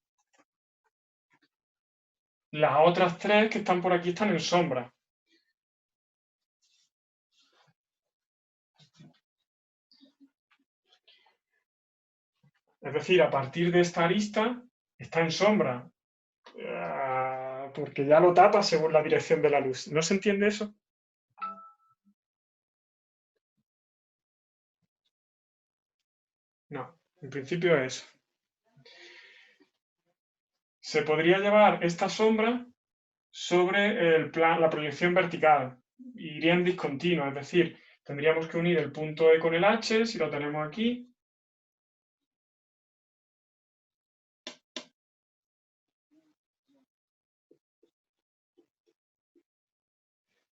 Las otras tres que están por aquí están en sombra. Es decir, a partir de esta arista está en sombra, porque ya lo tapa según la dirección de la luz. ¿No se entiende eso? No, en principio es. Se podría llevar esta sombra sobre la proyección vertical. Iría en discontinuo, es decir, tendríamos que unir el punto E con el H, si lo tenemos aquí.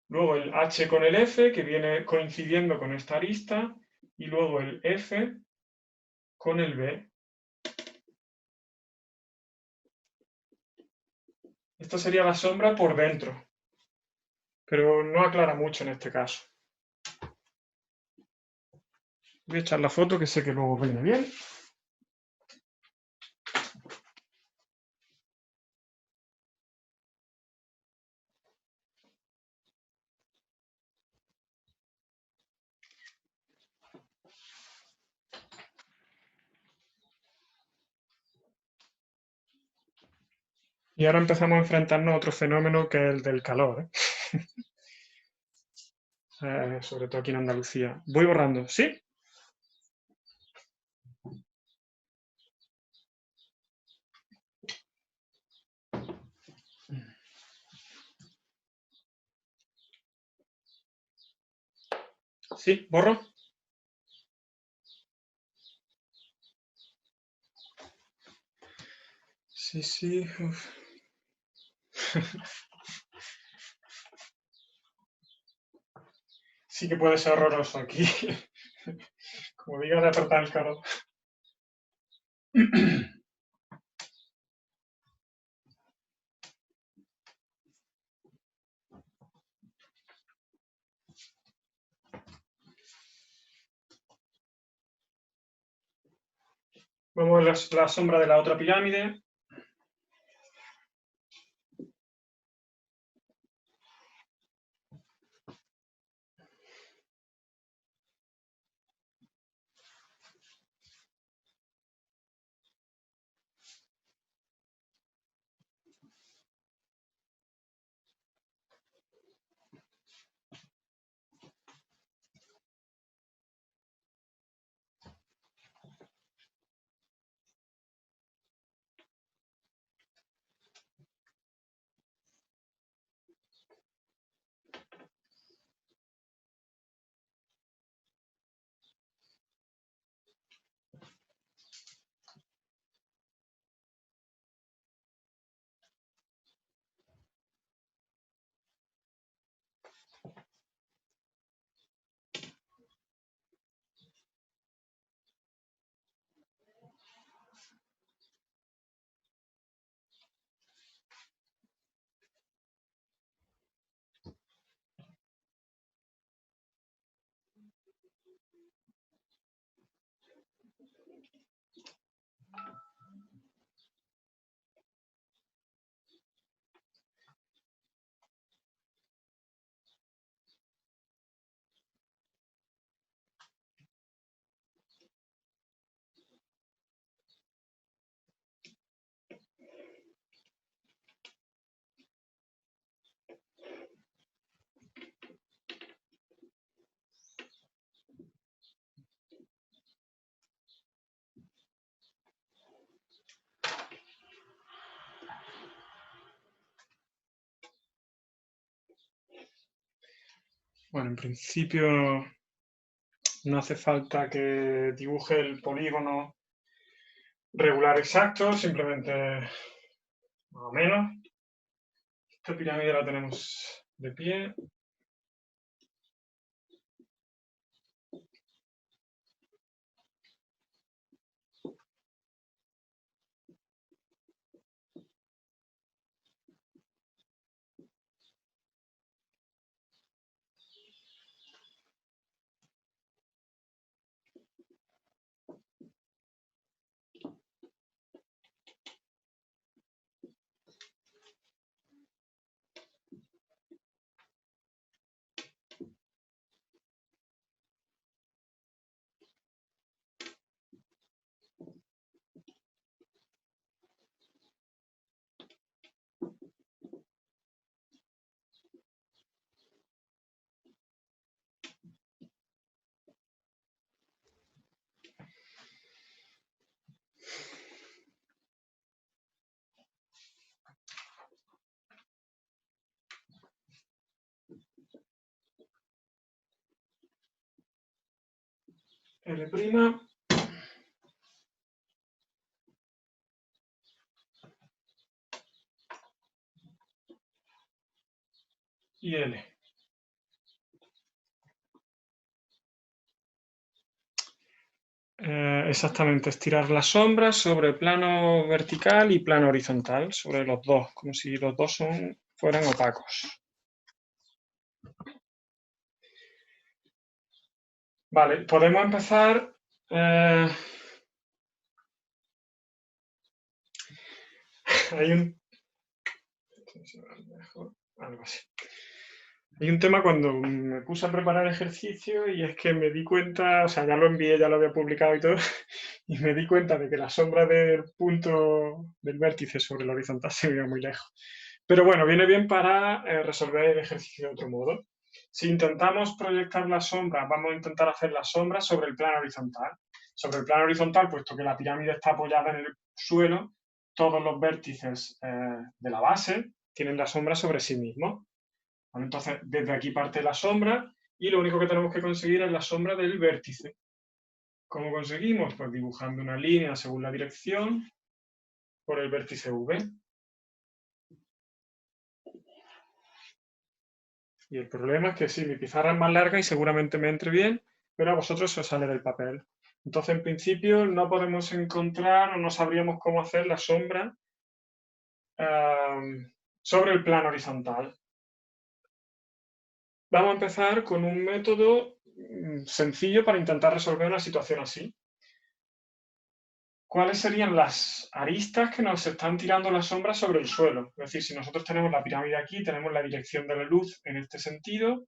Luego el H con el F, que viene coincidiendo con esta arista. Y luego el F con el B. Esta sería la sombra por dentro, pero no aclara mucho en este caso. Voy a echar la foto que sé que luego viene bien. Y ahora empezamos a enfrentarnos a otro fenómeno que es el del calor, sobre todo aquí en Andalucía. Voy borrando, ¿sí? Sí, borro. Sí, sí. Uf. Sí que puede ser horroroso aquí. Como digas de apretar el calor. Vamos a ver la sombra de la otra pirámide. Bueno, en principio no hace falta que dibuje el polígono regular exacto, simplemente más o menos. Esta pirámide la tenemos de pie. L' y L. Exactamente, estirar la sombra sobre plano vertical y plano horizontal, sobre los dos, como si los dos fueran opacos. Vale, podemos empezar. Hay un... algo así. Hay un tema cuando me puse a preparar ejercicio y es que me di cuenta, o sea, ya lo envié, ya lo había publicado y todo, y me di cuenta de que la sombra del punto del vértice sobre el horizontal se veía muy lejos. Pero bueno, viene bien para resolver el ejercicio de otro modo. Si intentamos proyectar la sombra, vamos a intentar hacer la sombra sobre el plano horizontal. Sobre el plano horizontal, puesto que la pirámide está apoyada en el suelo, todos los vértices de la base tienen la sombra sobre sí mismos. Bueno, entonces, desde aquí parte la sombra y lo único que tenemos que conseguir es la sombra del vértice. ¿Cómo conseguimos? Pues dibujando una línea según la dirección por el vértice V. Y el problema es que sí, mi pizarra es más larga y seguramente me entre bien, pero a vosotros se os sale del papel. Entonces, en principio, no podemos encontrar o no sabríamos cómo hacer la sombra sobre el plano horizontal. Vamos a empezar con un método sencillo para intentar resolver una situación así. ¿Cuáles serían las aristas que nos están tirando la sombra sobre el suelo? Es decir, si nosotros tenemos la pirámide aquí, tenemos la dirección de la luz en este sentido,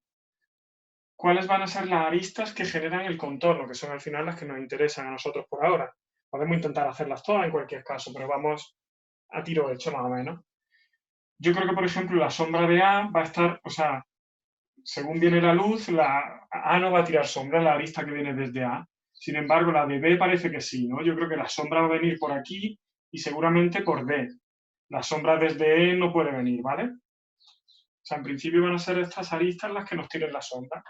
¿cuáles van a ser las aristas que generan el contorno, que son al final las que nos interesan a nosotros por ahora? Podemos intentar hacerlas todas en cualquier caso, pero vamos a tiro hecho más o menos. Yo creo que, por ejemplo, la sombra de A va a estar, o sea, según viene la luz, la A no va a tirar sombra, la arista que viene desde A. Sin embargo, la de B parece que sí, ¿no? Yo creo que la sombra va a venir por aquí y seguramente por D. La sombra desde E no puede venir, ¿vale? O sea, en principio van a ser estas aristas las que nos tiren la sombra.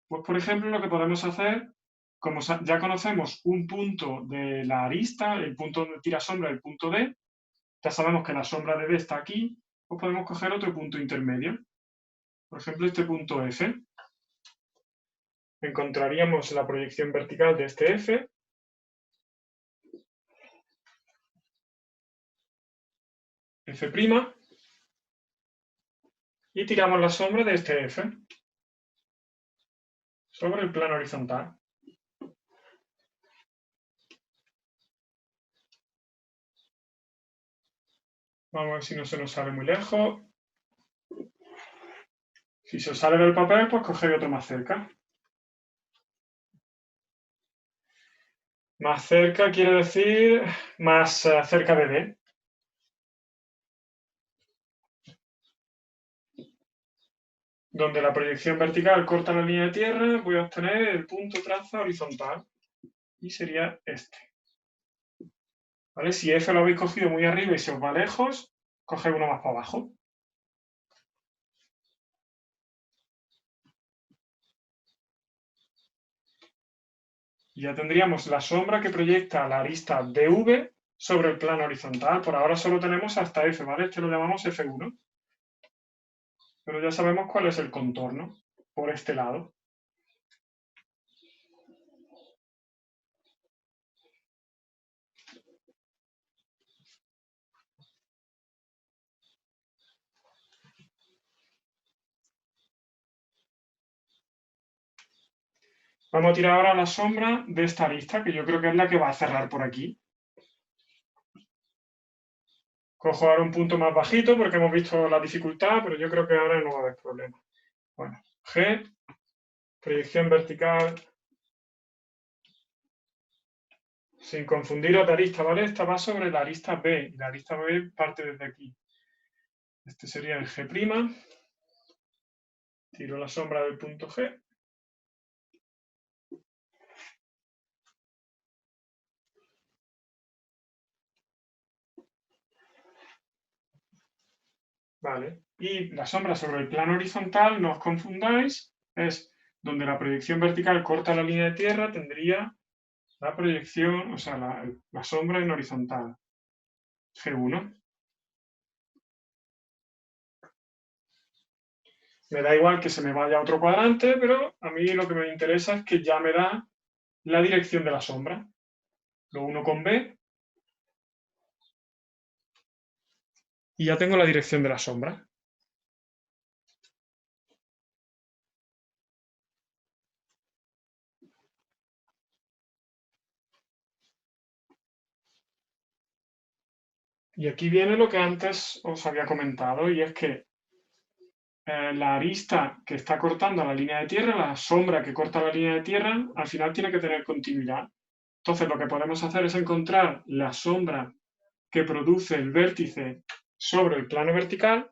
Pues, por ejemplo, lo que podemos hacer, como ya conocemos un punto de la arista, el punto donde tira sombra, el punto D, ya sabemos que la sombra de D está aquí, pues podemos coger otro punto intermedio. Por ejemplo, este punto F. Encontraríamos la proyección vertical de este F. F'. Y tiramos la sombra de este F sobre el plano horizontal. Vamos a ver si no se nos sale muy lejos. Si se os sale del papel, pues cogéis otro más cerca. Más cerca quiere decir más cerca de D. Donde la proyección vertical corta la línea de tierra, voy a obtener el punto traza horizontal. Y sería este. ¿Vale? Si F lo habéis cogido muy arriba y se os va lejos, coged uno más para abajo. Y ya tendríamos la sombra que proyecta la arista DV sobre el plano horizontal. Por ahora solo tenemos hasta F, ¿vale? Este lo llamamos F1. Pero ya sabemos cuál es el contorno por este lado. Vamos a tirar ahora la sombra de esta arista, que yo creo que es la que va a cerrar por aquí. Cojo ahora un punto más bajito porque hemos visto la dificultad, pero yo creo que ahora no va a haber problema. Bueno, G, proyección vertical, sin confundir la arista, ¿vale? Esta va sobre la arista B, y la arista B parte desde aquí. Este sería el G'. Tiro la sombra del punto G. Vale. Y la sombra sobre el plano horizontal, no os confundáis, es donde la proyección vertical corta la línea de tierra, tendría la proyección, o sea, la sombra en horizontal. G1. Me da igual que se me vaya a otro cuadrante, pero a mí lo que me interesa es que ya me da la dirección de la sombra. Lo uno con B y ya tengo la dirección de la sombra. Y aquí viene lo que antes os había comentado, y es que la arista que está cortando la línea de tierra, la sombra que corta la línea de tierra, al final tiene que tener continuidad. Entonces lo que podemos hacer es encontrar la sombra que produce el vértice sobre el plano vertical,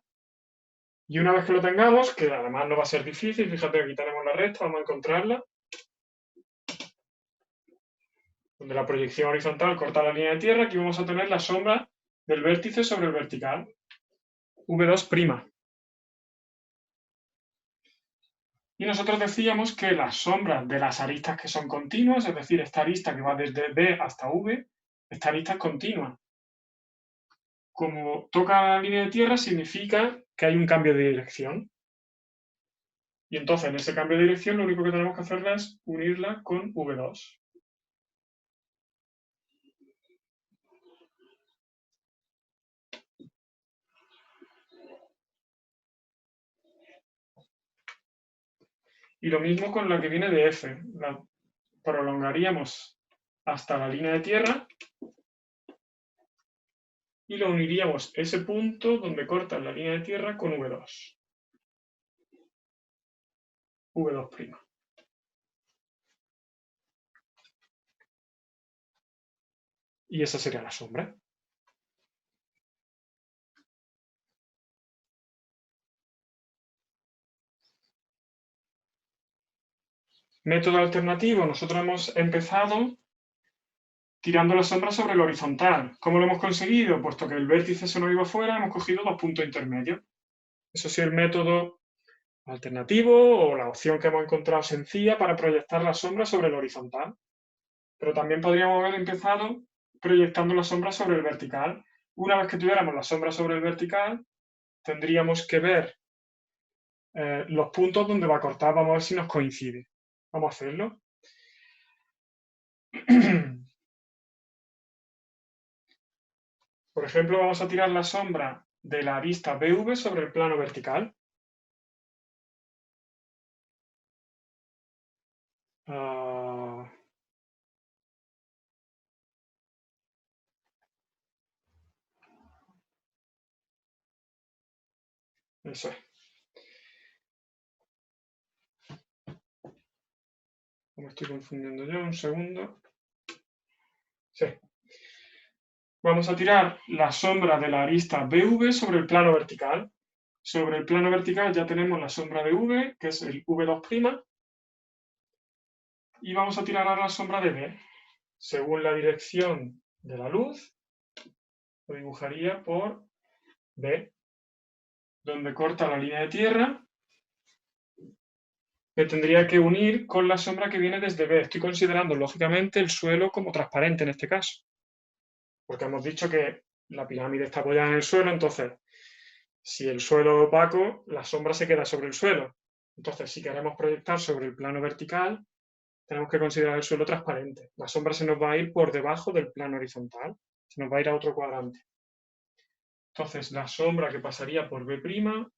y una vez que lo tengamos, que además no va a ser difícil, fíjate, aquí tenemos la recta, vamos a encontrarla, donde la proyección horizontal corta la línea de tierra, aquí vamos a tener la sombra del vértice sobre el vertical, V2'. Y nosotros decíamos que las sombras de las aristas que son continuas, es decir, esta arista que va desde B hasta V, esta arista es continua. Como toca la línea de tierra, significa que hay un cambio de dirección. Y entonces, en ese cambio de dirección, lo único que tenemos que hacer es unirla con V2. Y lo mismo con la que viene de F. La prolongaríamos hasta la línea de tierra y lo uniríamos ese punto donde corta la línea de tierra con V2. V2'. Y esa sería la sombra. Método alternativo. Nosotros hemos empezado tirando la sombra sobre el horizontal. ¿Cómo lo hemos conseguido? Puesto que el vértice se nos iba fuera, hemos cogido dos puntos intermedios. Eso sí, el método alternativo o la opción que hemos encontrado sencilla para proyectar la sombra sobre el horizontal. Pero también podríamos haber empezado proyectando la sombra sobre el vertical. Una vez que tuviéramos la sombra sobre el vertical, tendríamos que ver los puntos donde va a cortar. Vamos a ver si nos coincide. Vamos a hacerlo. Por ejemplo, vamos a tirar la sombra de la arista BV sobre el plano vertical. Eso es. Me estoy confundiendo yo, un segundo. Sí. Vamos a tirar la sombra de la arista BV sobre el plano vertical. Sobre el plano vertical ya tenemos la sombra de V, que es el V2', y vamos a tirar ahora la sombra de B. Según la dirección de la luz, lo dibujaría por B, donde corta la línea de tierra me tendría que unir con la sombra que viene desde B. Estoy considerando, lógicamente, el suelo como transparente en este caso. Porque hemos dicho que la pirámide está apoyada en el suelo, entonces, si el suelo es opaco, la sombra se queda sobre el suelo. Entonces, si queremos proyectar sobre el plano vertical, tenemos que considerar el suelo transparente. La sombra se nos va a ir por debajo del plano horizontal, se nos va a ir a otro cuadrante. Entonces, la sombra que pasaría por B'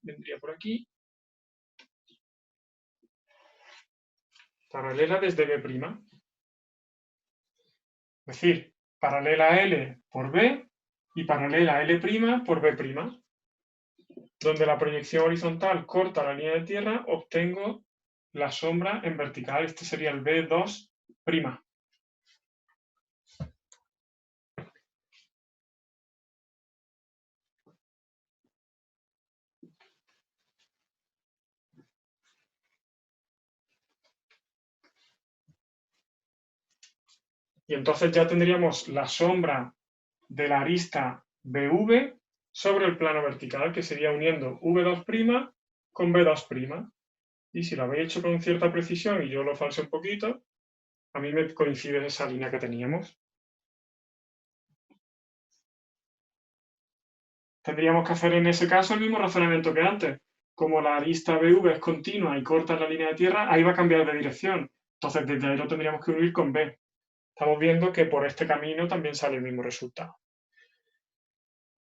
vendría por aquí, paralela desde B'. Es decir, paralela a L por B y paralela a L' por B'. Donde la proyección horizontal corta la línea de tierra, obtengo la sombra en vertical. Este sería el B2'. Y entonces ya tendríamos la sombra de la arista BV sobre el plano vertical, que sería uniendo V2' con B2'. Y si lo habéis hecho con cierta precisión y yo lo falseo un poquito, a mí me coincide esa línea que teníamos. Tendríamos que hacer en ese caso el mismo razonamiento que antes. Como la arista BV es continua y corta la línea de tierra, ahí va a cambiar de dirección. Entonces, desde ahí lo tendríamos que unir con B. Estamos viendo que por este camino también sale el mismo resultado.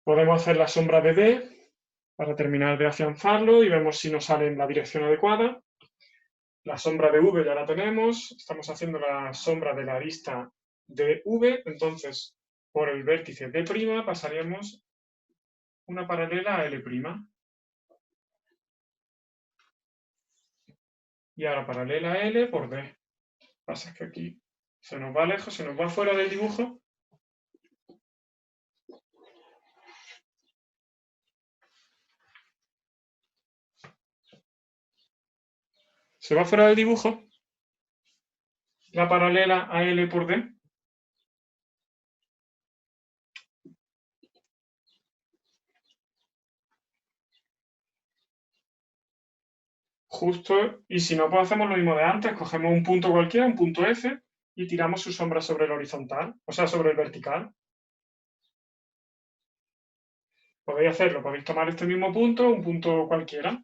Podemos hacer la sombra de D para terminar de afianzarlo y vemos si nos sale en la dirección adecuada. La sombra de V ya la tenemos. Estamos haciendo la sombra de la arista de V. Entonces, por el vértice D' pasaríamos una paralela a L'. Y ahora paralela a L por D. Lo que pasa es que aquí se nos va lejos, se nos va fuera del dibujo. Se va fuera del dibujo la paralela a L por D. Justo, y si no, pues hacemos lo mismo de antes, cogemos un punto cualquiera, un punto F, y tiramos su sombra sobre el horizontal, o sea, sobre el vertical. Podéis hacerlo, podéis tomar este mismo punto, un punto cualquiera.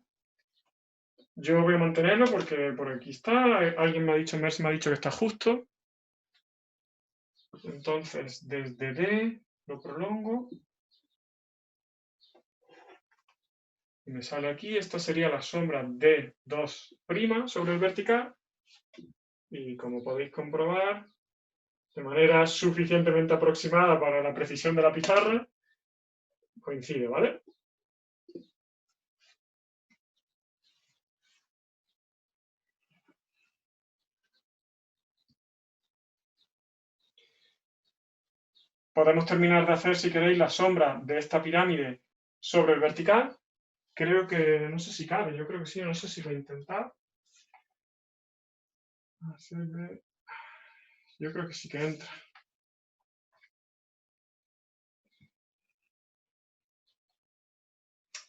Yo voy a mantenerlo porque por aquí está, alguien me ha dicho, Mercy me ha dicho que está justo. Entonces, desde D lo prolongo. Y me sale aquí, esta sería la sombra D2' sobre el vertical. Y como podéis comprobar, de manera suficientemente aproximada para la precisión de la pizarra, coincide, ¿vale? Podemos terminar de hacer, si queréis, la sombra de esta pirámide sobre el vertical. Creo que, no sé si cabe, yo creo que sí, no sé si lo he intentado. Yo creo que sí que entra.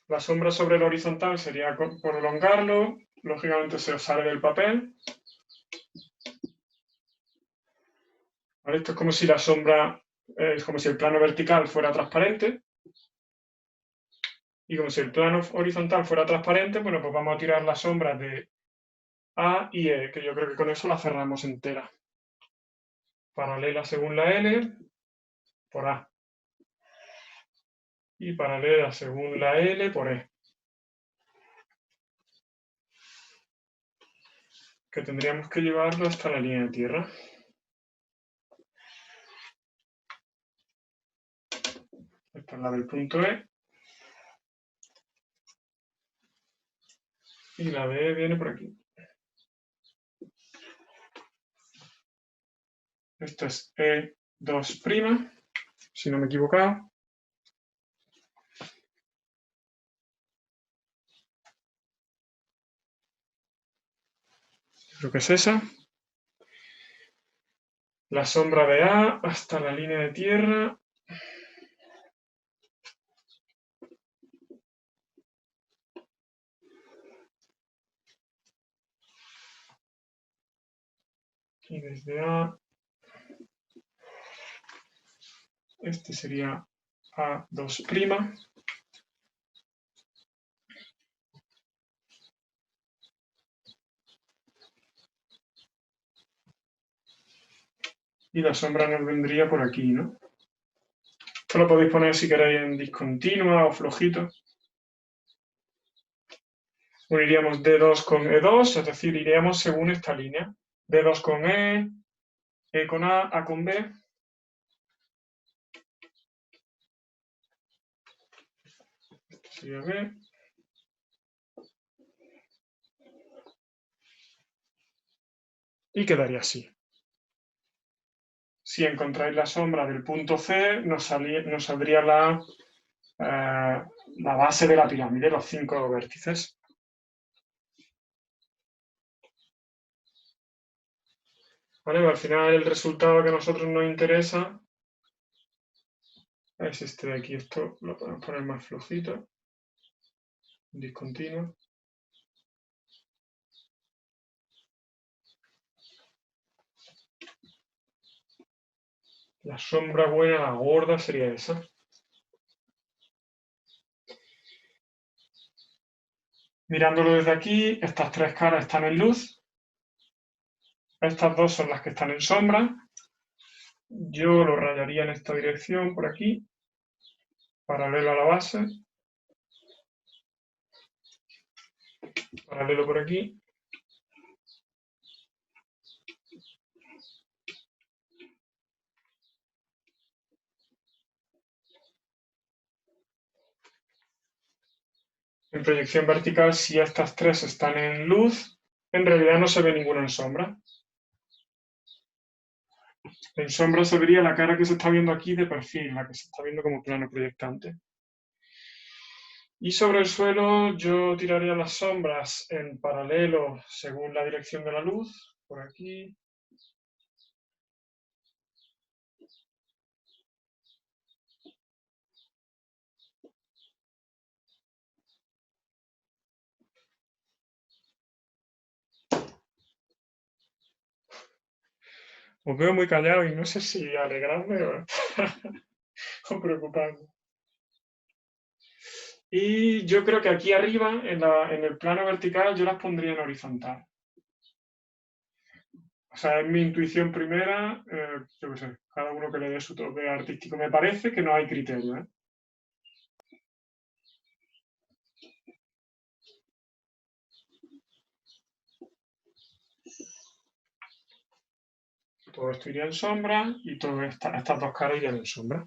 La sombra sobre el horizontal sería prolongarlo, lógicamente se os sale del papel. ¿Vale? Esto es como si la sombra, es como si el plano vertical fuera transparente. Y como si el plano horizontal fuera transparente, bueno, pues vamos a tirar las sombras de A y E, que yo creo que con eso la cerramos entera. Paralela según la L por A. Y paralela según la L por E. Que tendríamos que llevarlo hasta la línea de tierra. Esta es la del punto E. Y la de E viene por aquí. Esto es E2', si no me he equivocado. Creo que es esa. La sombra de A hasta la línea de tierra. y desde A, este sería A2'. Y la sombra nos vendría por aquí, ¿no? Esto lo podéis poner si queréis en discontinua o flojito. Uniríamos D2 con E2, es decir, iríamos según esta línea. D2 con E con A con B. Este sería B. Y quedaría así. Si encontráis la sombra del punto C, nos saldría la base de la pirámide, los 5 vértices. ¿Vale? Al final el resultado que a nosotros nos interesa es este de aquí. Esto lo podemos poner más flojito, discontinuo. La sombra buena, la gorda, sería esa. Mirándolo desde aquí, estas tres caras están en luz. Estas dos son las que están en sombra. Yo lo rayaría en esta dirección, por aquí, paralelo a la base. Paralelo por aquí. En proyección vertical, si estas tres están en luz, en realidad no se ve ninguna en sombra. En sombra se vería la cara que se está viendo aquí de perfil, la que se está viendo como plano proyectante. Y sobre el suelo yo tiraría las sombras en paralelo según la dirección de la luz, por aquí. Os veo muy callados y no sé si alegrarme o preocuparme. Y yo creo que aquí arriba, en el plano vertical, yo las pondría en horizontal. O sea, es mi intuición primera, yo qué sé, cada uno que le dé su toque artístico. Me parece que no hay criterio, ¿eh? Todo esto iría en sombra y todas estas dos caras irían en sombra.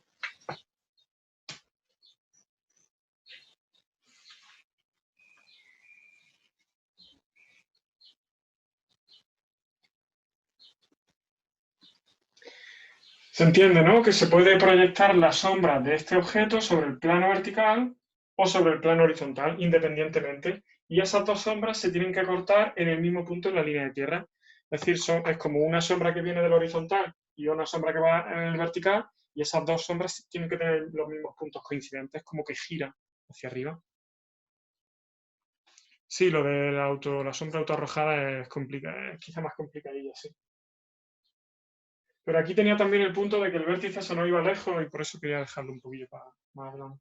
Se entiende, ¿no? Que se puede proyectar la sombra de este objeto sobre el plano vertical o sobre el plano horizontal, independientemente. Y esas dos sombras se tienen que cortar en el mismo punto en la línea de tierra. Es decir, es como una sombra que viene del horizontal y una sombra que va en el vertical, y esas dos sombras tienen que tener los mismos puntos coincidentes, como que gira hacia arriba. Sí, lo de la sombra autoarrojada es complicado, es quizá más complicadilla, sí. Pero aquí tenía también el punto de que el vértice se nos iba lejos y por eso quería dejarlo un poquillo más adelante.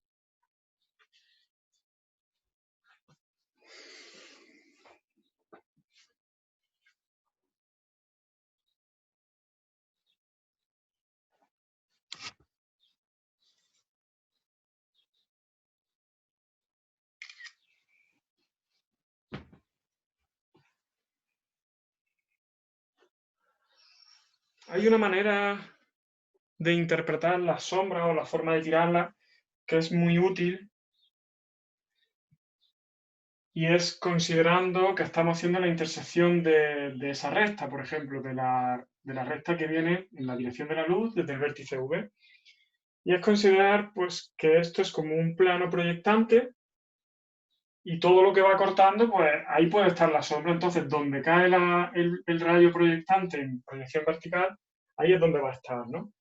Hay una manera de interpretar las sombras o la forma de tirarlas que es muy útil, y es considerando que estamos haciendo la intersección de esa recta, por ejemplo, de la recta que viene en la dirección de la luz desde el vértice V. Y es considerar pues, que esto es como un plano proyectante y todo lo que va cortando, pues ahí puede estar la sombra. Entonces, donde cae el rayo proyectante en proyección vertical, ahí es donde va a estar, ¿no?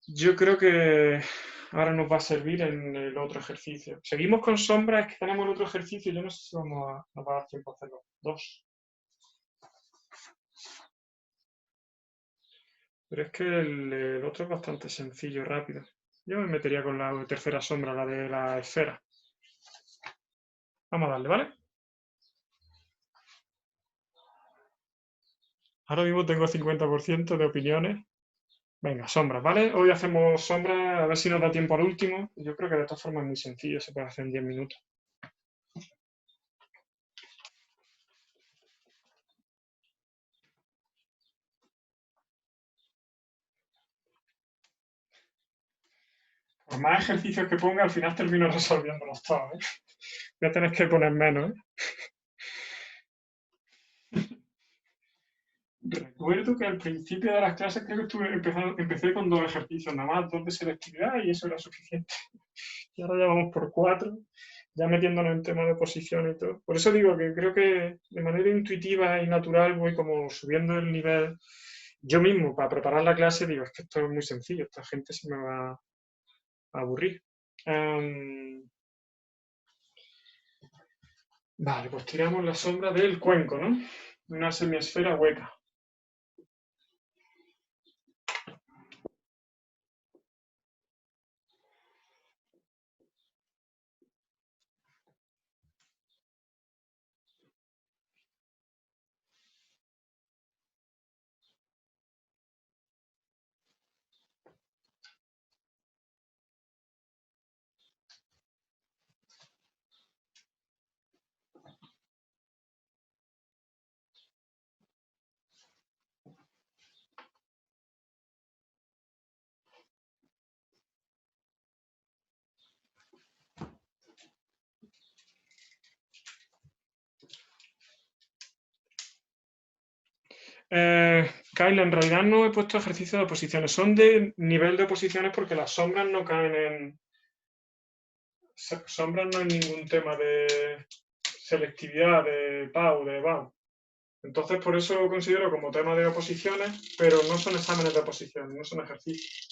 Yo creo que ahora nos va a servir en el otro ejercicio. Seguimos con sombras, es que tenemos el otro ejercicio, yo no sé si nos va a dar tiempo a hacer los dos. Pero es que el otro es bastante sencillo, rápido. Yo me metería con la tercera sombra, la de la esfera. Vamos a darle, ¿vale? Ahora mismo tengo 50% de opiniones. Venga, sombras, ¿vale? Hoy hacemos sombras, a ver si nos da tiempo al último. Yo creo que de todas formas es muy sencillo, se puede hacer en 10 minutos. Por más ejercicios que ponga, al final termino resolviéndolos todos, ¿eh? Voy a tener que poner menos, ¿eh? Recuerdo que al principio de las clases creo que empecé con 2 ejercicios, nada más, 2 de selectividad y eso era suficiente. Y ahora ya vamos por 4, ya metiéndonos en temas de posición y todo. Por eso digo que creo que de manera intuitiva y natural voy como subiendo el nivel. Yo mismo, para preparar la clase, digo, es que esto es muy sencillo, esta gente se me va a aburrir. Em, vale, pues tiramos la sombra del cuenco, ¿no? Una semiesfera hueca. Kyle, en realidad no he puesto ejercicios de oposiciones, son de nivel de oposiciones porque las sombras no caen en. Sombras no hay ningún tema de selectividad, de PAU, de BAU. Entonces, por eso lo considero como tema de oposiciones, pero no son exámenes de oposición, no son ejercicios.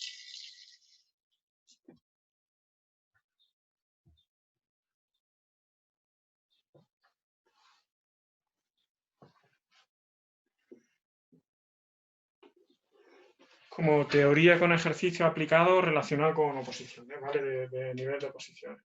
Como teoría con ejercicio aplicado relacionado con oposiciones, ¿vale? De nivel de oposiciones.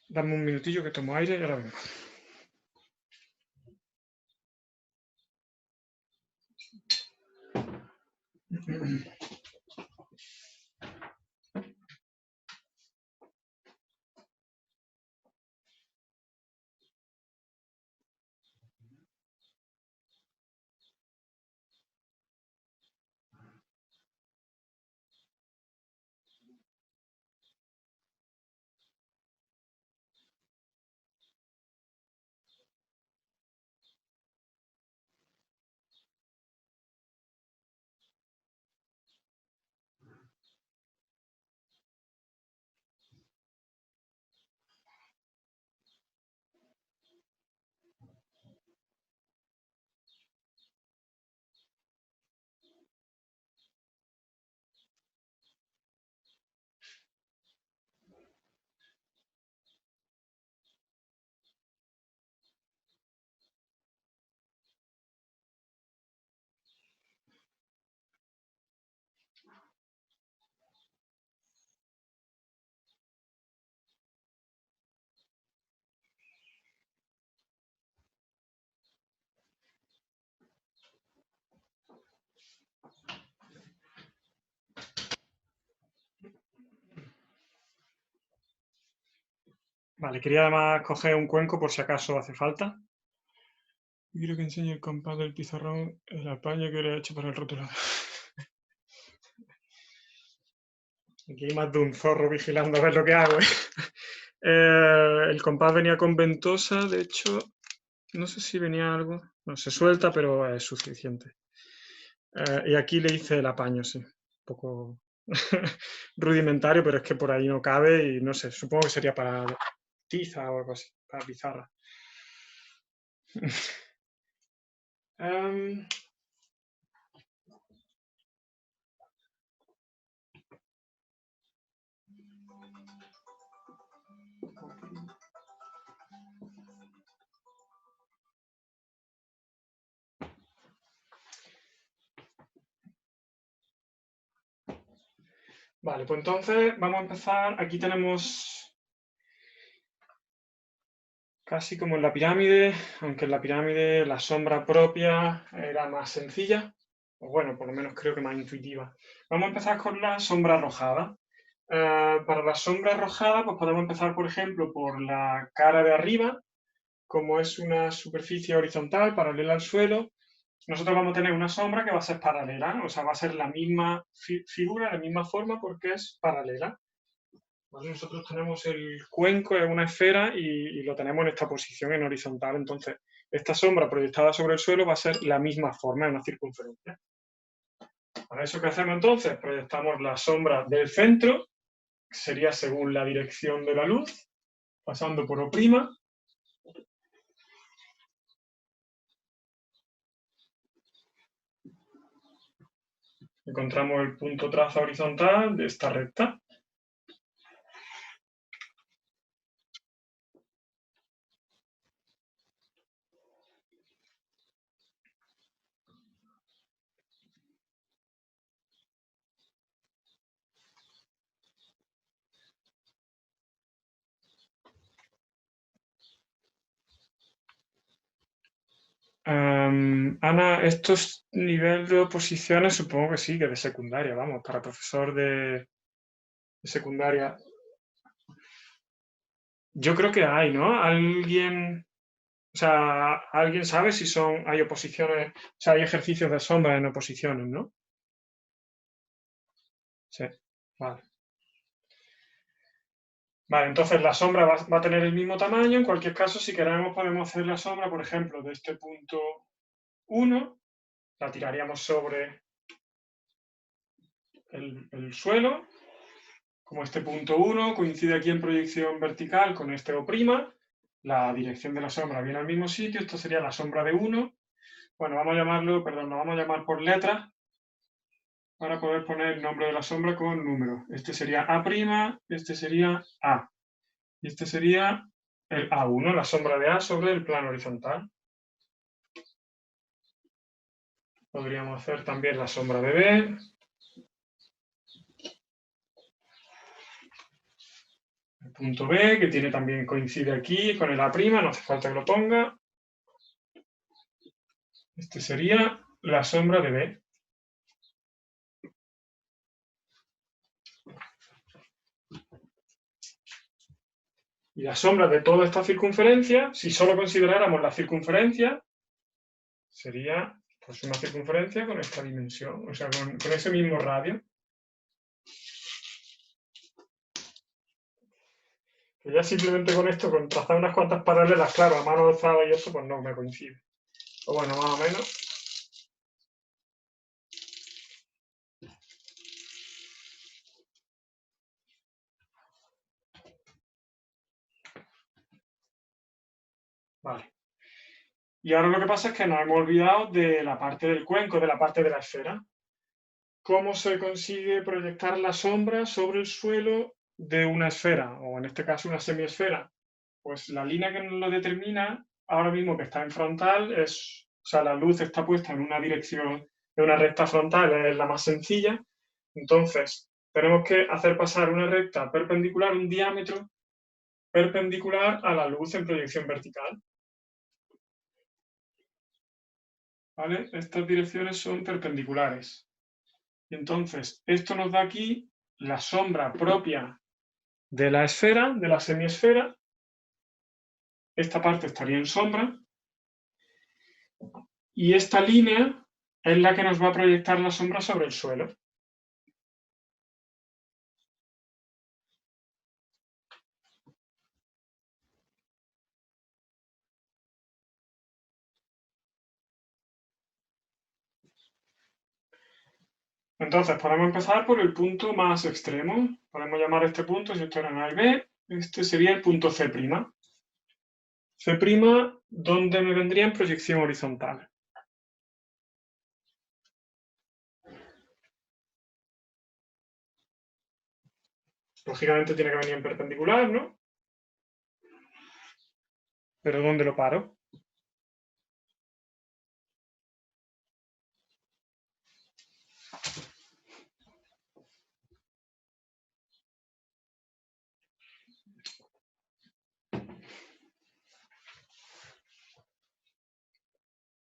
Dame un minutillo que tomo aire y ahora vengo. Vale, quería además coger un cuenco por si acaso hace falta. Y quiero que enseñe el compás del pizarrón, el apaño que le he hecho para el rotulador. Aquí hay más de un zorro vigilando a ver lo que hago. El compás venía con ventosa, de hecho, no sé si venía algo. No, se suelta, pero es suficiente. Y aquí le hice el apaño, sí. Un poco rudimentario, pero es que por ahí no cabe y no sé, supongo que sería para tiza o algo así, para pizarra. um, Vale, pues entonces vamos a empezar. Aquí tenemos casi como en la pirámide, aunque en la pirámide la sombra propia era más sencilla, o bueno, por lo menos creo que más intuitiva. Vamos a empezar con la sombra arrojada. Para la sombra arrojada, pues podemos empezar, por ejemplo, por la cara de arriba, como es una superficie horizontal paralela al suelo. Nosotros vamos a tener una sombra que va a ser paralela, o sea, va a ser la misma figura, la misma forma, porque es paralela. ¿Vale? Nosotros tenemos el cuenco, es una esfera, y lo tenemos en esta posición, en horizontal. Entonces, esta sombra proyectada sobre el suelo va a ser la misma forma, en una circunferencia. Para eso, ¿qué hacemos entonces? Proyectamos la sombra del centro, que sería según la dirección de la luz, pasando por O'. Encontramos el punto traza horizontal de esta recta. Ana, estos niveles de oposiciones supongo que sí, que de secundaria, vamos, para profesor de secundaria. Yo creo que hay, ¿no? O sea, ¿alguien sabe si hay oposiciones, o sea, hay ejercicios de sombra en oposiciones, ¿no? Sí, vale. Vale, entonces la sombra va a tener el mismo tamaño. En cualquier caso, si queremos, podemos hacer la sombra, por ejemplo, de este punto 1, la tiraríamos sobre el suelo. Como este punto 1 coincide aquí en proyección vertical con este O', la dirección de la sombra viene al mismo sitio. Esto sería la sombra de 1. Bueno, vamos a llamarlo, perdón, lo vamos a llamar por letras para poder poner el nombre de la sombra con números. Este sería A', este sería A. Y este sería el A1, la sombra de A sobre el plano horizontal. Podríamos hacer también la sombra de B. El punto B, que también coincide aquí con el A', no hace falta que lo ponga. Este sería la sombra de B. Y la sombra de toda esta circunferencia, si solo consideráramos la circunferencia, sería pues una circunferencia con esta dimensión, o sea, con ese mismo radio. Que ya simplemente con esto, con trazar unas cuantas paralelas, claro, a mano alzada y eso, pues no me coincide. O bueno, más o menos. Vale. Y ahora lo que pasa es que nos hemos olvidado de la parte del cuenco, de la parte de la esfera. ¿Cómo se consigue proyectar la sombra sobre el suelo de una esfera, o en este caso una semiesfera? Pues la línea que nos lo determina, ahora mismo que está en frontal, o sea, la luz está puesta en una dirección, de una recta frontal, es la más sencilla. Entonces, tenemos que hacer pasar una recta perpendicular, un diámetro perpendicular a la luz en proyección vertical. ¿Vale? Estas direcciones son perpendiculares. Y entonces, esto nos da aquí la sombra propia de la esfera, de la semiesfera, esta parte estaría en sombra, y esta línea es la que nos va a proyectar la sombra sobre el suelo. Entonces, podemos empezar por el punto más extremo. Podemos llamar este punto, si esto era A y B, este sería el punto C'. C', donde me vendría en proyección horizontal. Lógicamente tiene que venir en perpendicular, ¿no? ¿Pero dónde lo paro?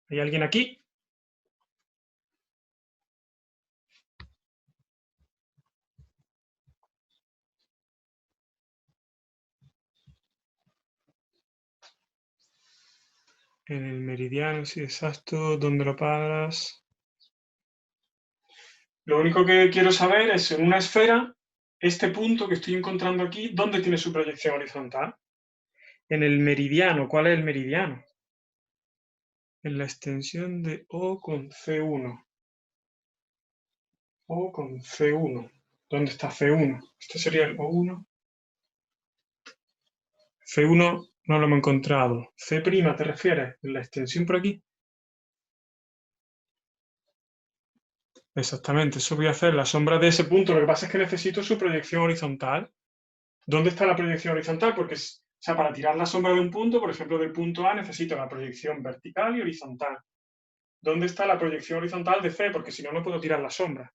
¿Hay alguien aquí? En el meridiano, sí, exacto. ¿Dónde lo paras? Lo único que quiero saber es, en una esfera, este punto que estoy encontrando aquí, ¿dónde tiene su proyección horizontal? En el meridiano. ¿Cuál es el meridiano? En la extensión de O con C1. O con C1. ¿Dónde está C1? Este sería el O1. C1 no lo hemos encontrado. C', ¿te refieres? ¿En la extensión por aquí? Exactamente, eso voy a hacer, la sombra de ese punto. Lo que pasa es que necesito su proyección horizontal. ¿Dónde está la proyección horizontal? Porque, o sea, para tirar la sombra de un punto, por ejemplo, del punto A, necesito la proyección vertical y horizontal. ¿Dónde está la proyección horizontal de C? Porque si no, no puedo tirar la sombra.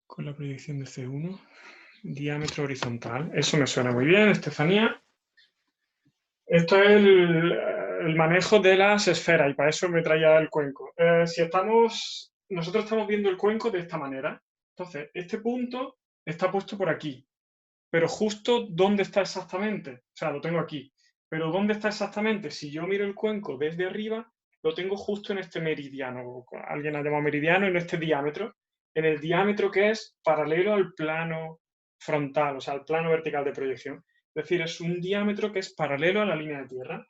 Con la proyección de C1, diámetro horizontal. Eso me suena muy bien, Estefanía. Esto es el manejo de las esferas y para eso me traía el cuenco. Nosotros estamos viendo el cuenco de esta manera. Entonces, este punto está puesto por aquí, pero justo ¿dónde está exactamente? O sea, lo tengo aquí. Pero ¿dónde está exactamente? Si yo miro el cuenco desde arriba, lo tengo justo en este meridiano. Alguien ha llamado meridiano, en este diámetro. En el diámetro que es paralelo al plano frontal, o sea, al plano vertical de proyección. Es decir, es un diámetro que es paralelo a la línea de tierra.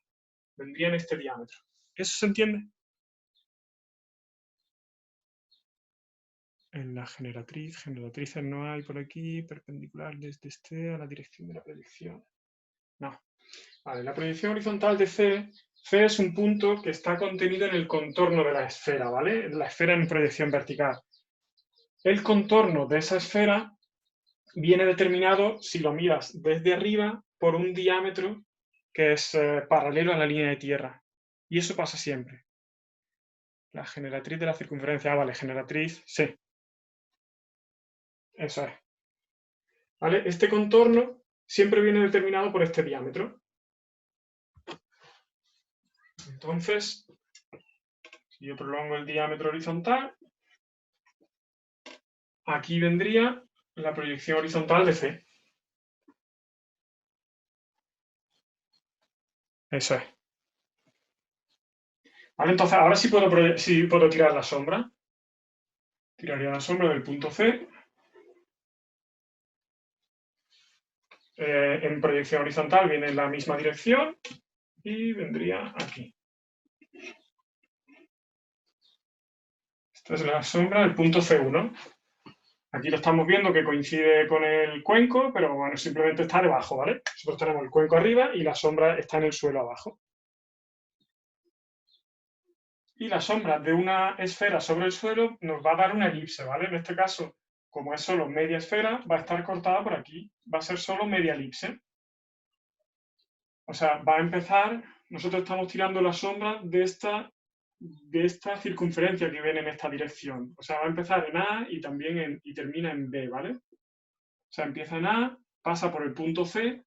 Vendría en este diámetro. ¿Eso se entiende? En la generatrices no hay por aquí, perpendicular desde este a la dirección de la proyección. No. Vale, la proyección horizontal de C es un punto que está contenido en el contorno de la esfera, ¿vale? La esfera en proyección vertical. El contorno de esa esfera viene determinado, si lo miras desde arriba, por un diámetro que es paralelo a la línea de tierra. Y eso pasa siempre. La generatriz de la circunferencia, vale, generatriz, sí. Eso es. ¿Vale? Este contorno siempre viene determinado por este diámetro. Entonces, si yo prolongo el diámetro horizontal, aquí vendría la proyección horizontal de C. Eso es. ¿Vale? Entonces, ahora sí puedo tirar la sombra. Tiraría la sombra del punto C. En proyección horizontal viene en la misma dirección y vendría aquí. Esta es la sombra del punto C1. Aquí lo estamos viendo que coincide con el cuenco, pero bueno, simplemente está debajo, ¿vale? Nosotros tenemos el cuenco arriba y la sombra está en el suelo abajo. Y la sombra de una esfera sobre el suelo nos va a dar una elipse, ¿vale? En este caso, como es solo media esfera, va a estar cortada por aquí. Va a ser solo media elipse. O sea, va a empezar, nosotros estamos tirando la sombra de esta circunferencia que viene en esta dirección. O sea, va a empezar en A y también y termina en B, ¿vale? O sea, empieza en A, pasa por el punto C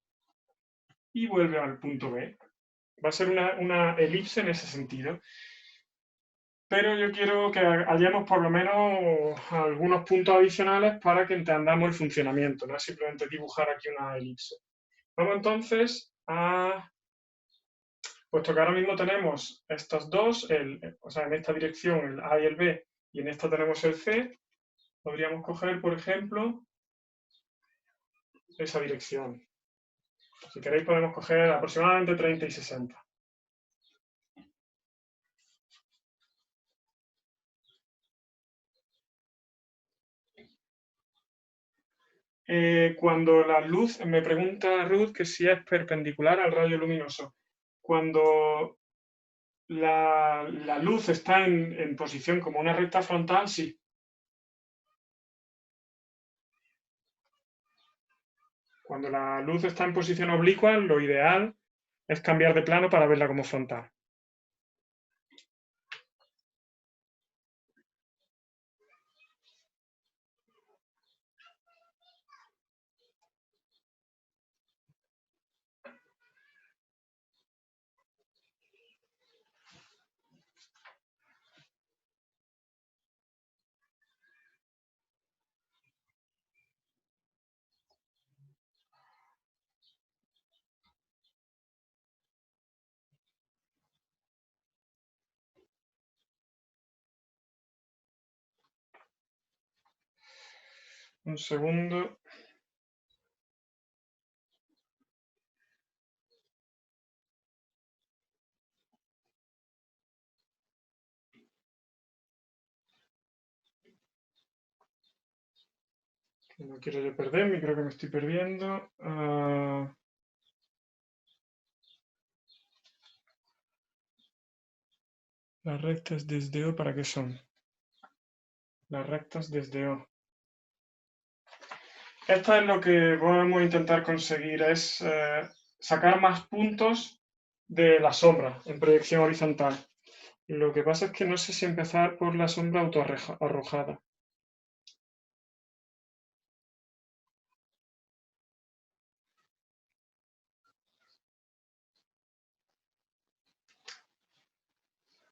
y vuelve al punto B. Va a ser una elipse en ese sentido. pero yo quiero que hallemos por lo menos algunos puntos adicionales para que entendamos el funcionamiento, no es simplemente dibujar aquí una elipse. Vamos entonces a, puesto que ahora mismo tenemos estos dos, o sea, en esta dirección el A y el B, y en esta tenemos el C, podríamos coger, por ejemplo, esa dirección. Si queréis podemos coger aproximadamente 30 y 60. Cuando la luz, me pregunta Ruth que si es perpendicular al rayo luminoso. Cuando la luz está en posición como una recta frontal, sí. Cuando la luz está en posición oblicua, lo ideal es cambiar de plano para verla como frontal. Un segundo. Que no quiero yo perderme, creo que me estoy perdiendo. Las rectas desde O, ¿para qué son? Las rectas desde O. Esto es lo que vamos a intentar conseguir, es sacar más puntos de la sombra en proyección horizontal. Lo que pasa es que no sé si empezar por la sombra autoarrojada.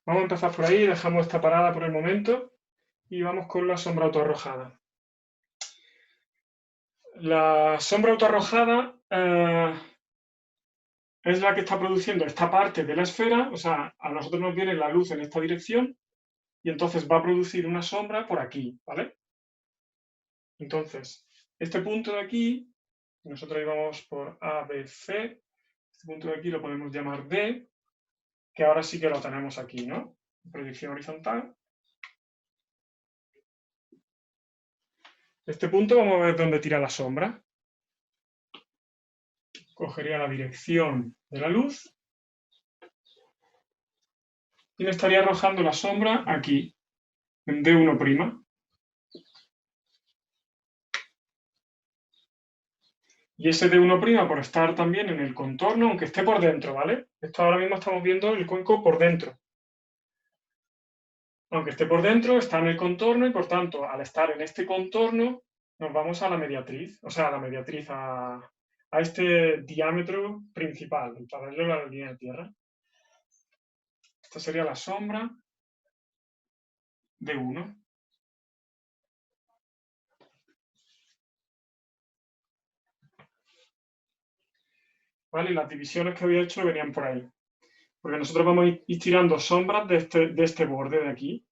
Vamos a empezar por ahí, dejamos esta parada por el momento y vamos con la sombra autoarrojada. La sombra autoarrojada es la que está produciendo esta parte de la esfera, o sea, a nosotros nos viene la luz en esta dirección y entonces va a producir una sombra por aquí, ¿vale? Entonces, este punto de aquí, nosotros íbamos por A, B, C, este punto de aquí lo podemos llamar D, que ahora sí que lo tenemos aquí, ¿no? Proyección horizontal. Este punto vamos a ver dónde tira la sombra. Cogería la dirección de la luz y me estaría arrojando la sombra aquí, en D1'. Y ese D1', por estar también en el contorno, aunque esté por dentro, ¿vale? Esto ahora mismo estamos viendo el cuenco por dentro. Aunque esté por dentro, está en el contorno y, por tanto, al estar en este contorno, nos vamos a la mediatriz, o sea, a la mediatriz, a este diámetro principal, el paralelo a la línea de tierra. Esta sería la sombra de 1. ¿Vale? Y las divisiones que había hecho venían por ahí. Porque nosotros vamos a ir tirando sombras de este borde de aquí.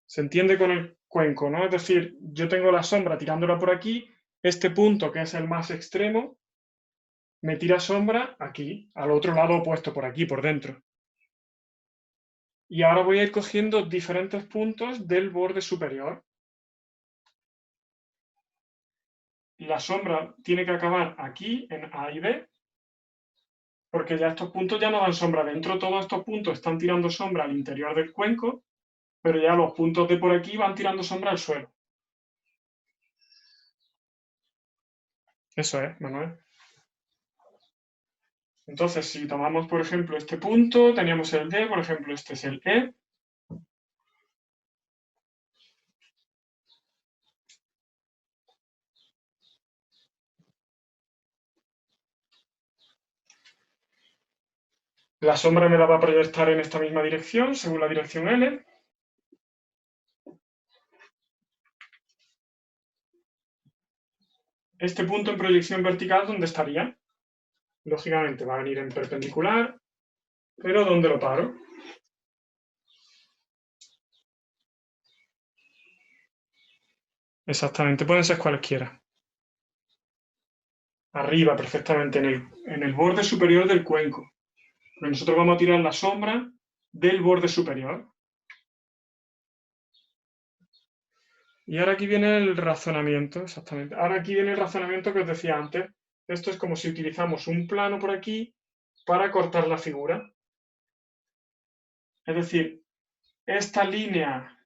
Se entiende con el cuenco, ¿no? Es decir, yo tengo la sombra tirándola por aquí, este punto, que es el más extremo, me tira sombra aquí, al otro lado opuesto, por aquí, por dentro. Y ahora voy a ir cogiendo diferentes puntos del borde superior. La sombra tiene que acabar aquí, en A y B, porque ya estos puntos ya no dan sombra dentro, todos estos puntos están tirando sombra al interior del cuenco, pero ya los puntos de por aquí van tirando sombra al suelo. Eso es, Manuel. Entonces, si tomamos, por ejemplo, este punto, teníamos el D, por ejemplo, este es el E. La sombra me la va a proyectar en esta misma dirección, según la dirección L. Este punto en proyección vertical, ¿dónde estaría? Lógicamente va a venir en perpendicular, pero ¿dónde lo paro? Exactamente, pueden ser cualesquiera. Arriba, perfectamente, en el borde superior del cuenco. Pero nosotros vamos a tirar la sombra del borde superior. Y ahora aquí viene el razonamiento, exactamente. Ahora aquí viene el razonamiento que os decía antes. Esto es como si utilizamos un plano por aquí para cortar la figura. Es decir, esta línea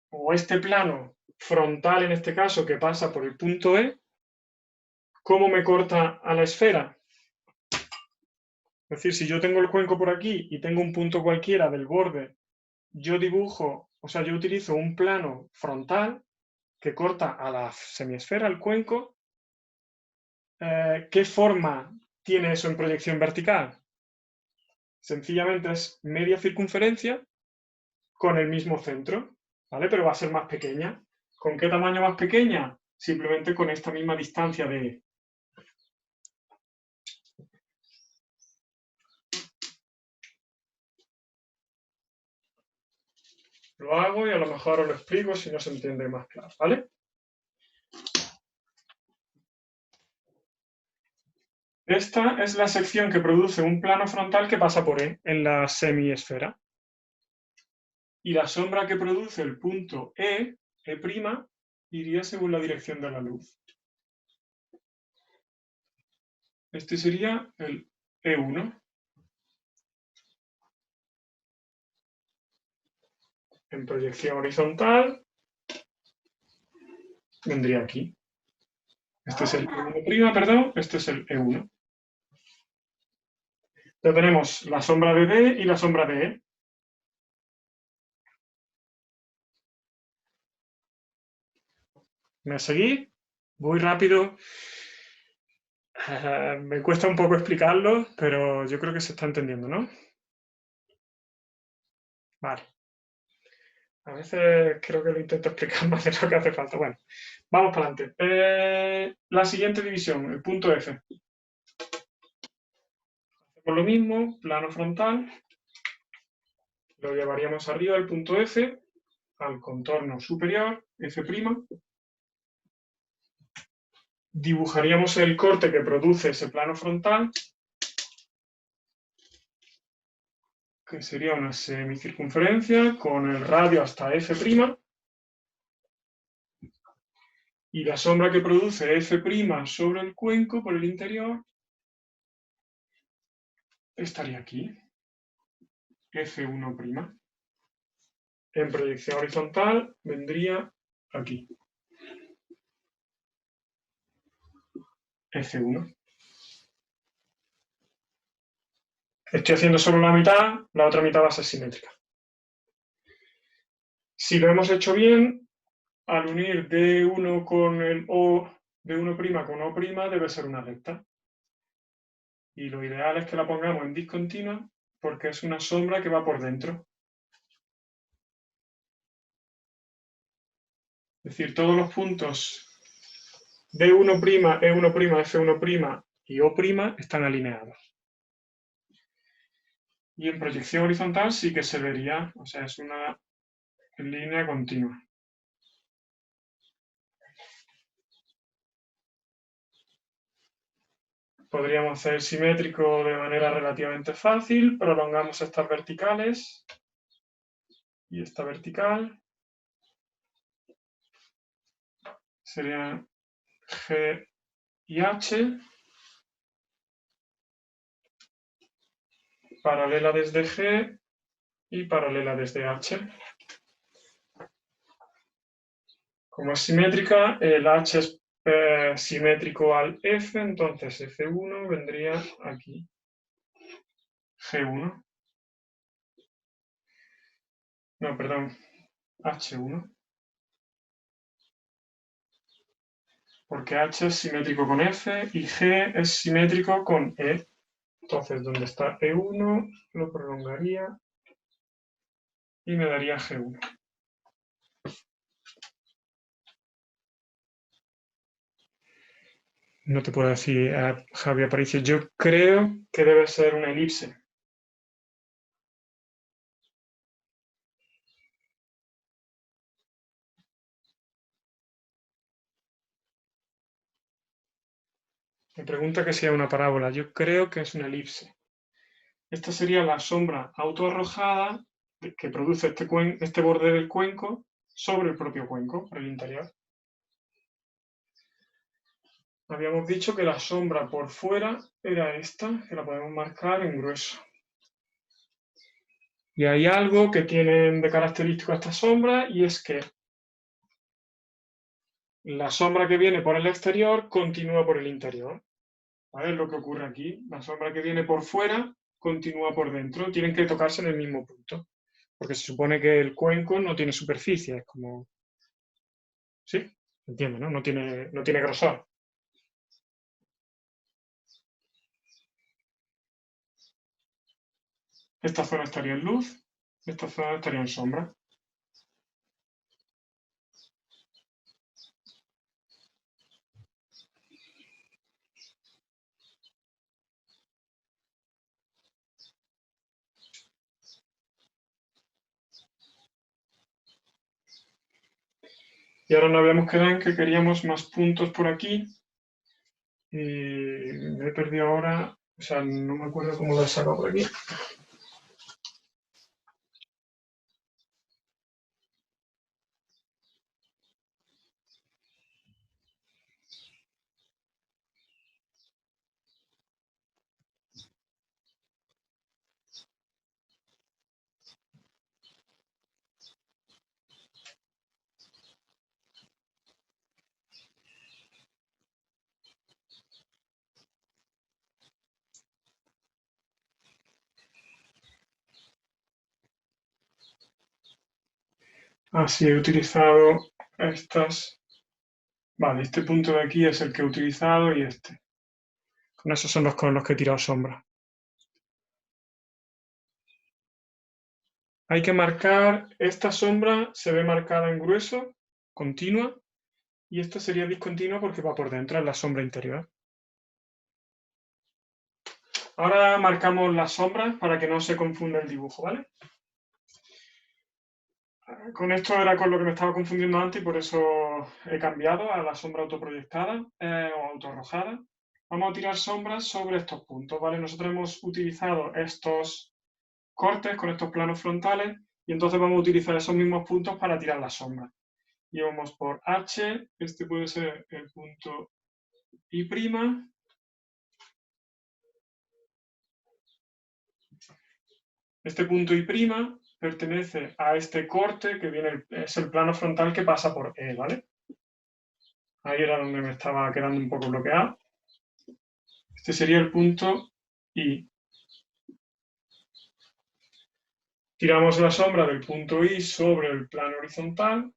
o este plano frontal, en este caso, que pasa por el punto E, ¿cómo me corta a la esfera? Es decir, si yo tengo el cuenco por aquí y tengo un punto cualquiera del borde, yo dibujo, o sea, yo utilizo un plano frontal que corta a la semiesfera, el cuenco. ¿Qué forma tiene eso en proyección vertical? Sencillamente es media circunferencia con el mismo centro, ¿vale? Pero va a ser más pequeña. ¿Con qué tamaño más pequeña? Simplemente con esta misma distancia de... Lo hago y a lo mejor os lo explico si no se entiende más claro, ¿vale? Esta es la sección que produce un plano frontal que pasa por E en la semiesfera. Y la sombra que produce el punto E, E', iría según la dirección de la luz. Este sería el E1. En proyección horizontal vendría aquí. Este es el E1', perdón, este es el E1. Ya tenemos la sombra de D y la sombra de E. ¿Me seguís? Voy rápido. Me cuesta un poco explicarlo, pero yo creo que se está entendiendo, ¿no? Vale. A veces creo que lo intento explicar más de lo que hace falta. Bueno, vamos para adelante. La siguiente división, el punto F. Hacemos lo mismo, plano frontal. Lo llevaríamos arriba del punto F, al contorno superior, F'. Dibujaríamos el corte que produce ese plano frontal, que sería una semicircunferencia con el radio hasta F', y la sombra que produce F' sobre el cuenco por el interior estaría aquí, F1'. En proyección horizontal vendría aquí, F1. Estoy haciendo solo la mitad, la otra mitad va a ser simétrica. Si lo hemos hecho bien, al unir D1 con el O, D1' con O', debe ser una recta. Y lo ideal es que la pongamos en discontinua porque es una sombra que va por dentro. Es decir, todos los puntos D1', E1', F1' y O' están alineados. Y en proyección horizontal sí que se vería, o sea, es una línea continua. Podríamos hacer simétrico de manera relativamente fácil, prolongamos estas verticales y esta vertical. Serían G y H, paralela desde G y paralela desde H. Como es simétrica, el H es simétrico al F, entonces F1 vendría aquí, G1. No, perdón, H1. Porque H es simétrico con F y G es simétrico con E. Entonces, donde está E1, lo prolongaría y me daría G1. No te puedo decir, Javi Aparicio, yo creo que debe ser una elipse. Me pregunta que sea una parábola. Yo creo que es una elipse. Esta sería la sombra autoarrojada que produce este borde del cuenco sobre el propio cuenco, por el interior. Habíamos dicho que la sombra por fuera era esta, que la podemos marcar en grueso. Y hay algo que tienen de característico esta sombra, y es que la sombra que viene por el exterior continúa por el interior. ¿Vale? Es lo que ocurre aquí. La sombra que viene por fuera continúa por dentro. Tienen que tocarse en el mismo punto. Porque se supone que el cuenco no tiene superficie. Es como... ¿Sí? Entiende, ¿no? No tiene grosor. Esta zona estaría en luz, esta zona estaría en sombra. Y ahora nos habíamos quedado en que queríamos más puntos por aquí. Y me he perdido ahora, o sea, no me acuerdo cómo lo he sacado por aquí. Así he utilizado estas. Vale, este punto de aquí es el que he utilizado y este. Con esos son con los que he tirado sombra. Hay que marcar, esta sombra se ve marcada en grueso, continua, y esta sería discontinua porque va por dentro, es la sombra interior. Ahora marcamos las sombras para que no se confunda el dibujo, ¿vale? Con esto era con lo que me estaba confundiendo antes y por eso he cambiado a la sombra autoproyectada o autoarrojada. Vamos a tirar sombras sobre estos puntos, ¿vale? Nosotros hemos utilizado estos cortes con estos planos frontales y entonces vamos a utilizar esos mismos puntos para tirar las sombras. Y vamos por H, este puede ser el punto I'. Este punto I' pertenece a este corte que es el plano frontal que pasa por E, ¿vale? Ahí era donde me estaba quedando un poco bloqueado. Este sería el punto I. Tiramos la sombra del punto I sobre el plano horizontal.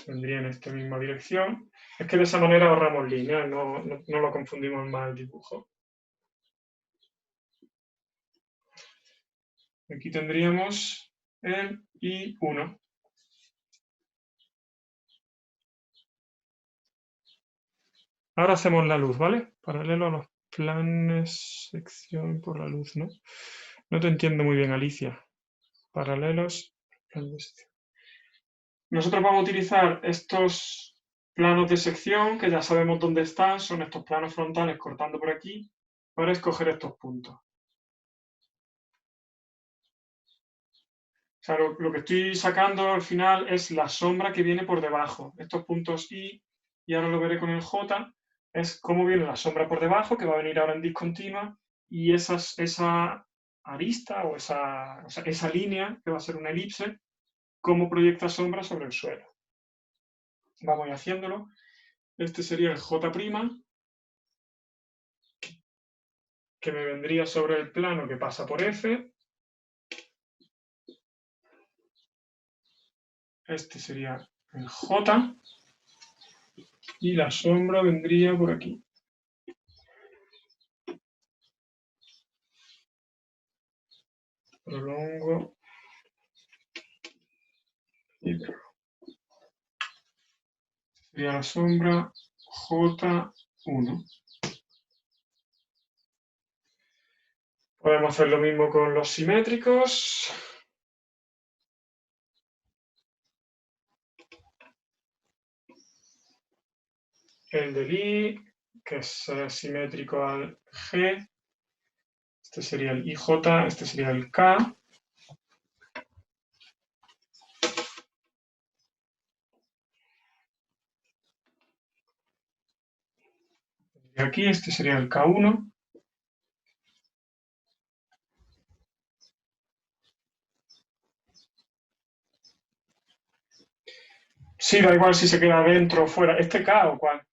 Vendría en esta misma dirección. Es que de esa manera ahorramos líneas, no lo confundimos más el dibujo. Aquí tendríamos el I1. Ahora hacemos la luz, ¿vale? Paralelo a los planes, sección por la luz, ¿no? No te entiendo muy bien, Alicia. Paralelos, plan de sección. Nosotros vamos a utilizar estos planos de sección, que ya sabemos dónde están, son estos planos frontales cortando por aquí, para escoger estos puntos. O sea, lo que estoy sacando al final es la sombra que viene por debajo. Estos puntos I, y ahora lo veré con el J, es cómo viene la sombra por debajo, que va a venir ahora en discontinua, y esa arista o esa línea, que va a ser una elipse, cómo proyecta sombra sobre el suelo. Vamos a ir haciéndolo. Este sería el J', que me vendría sobre el plano que pasa por F. Este sería el J. Y la sombra vendría por aquí. prolongo y sería la sombra J1. Podemos hacer lo mismo con los simétricos. El del I, que es simétrico al G. Este sería el IJ, este sería el K. Y aquí este sería el K1. Sí, da igual si se queda dentro o fuera. ¿Este K o cuál?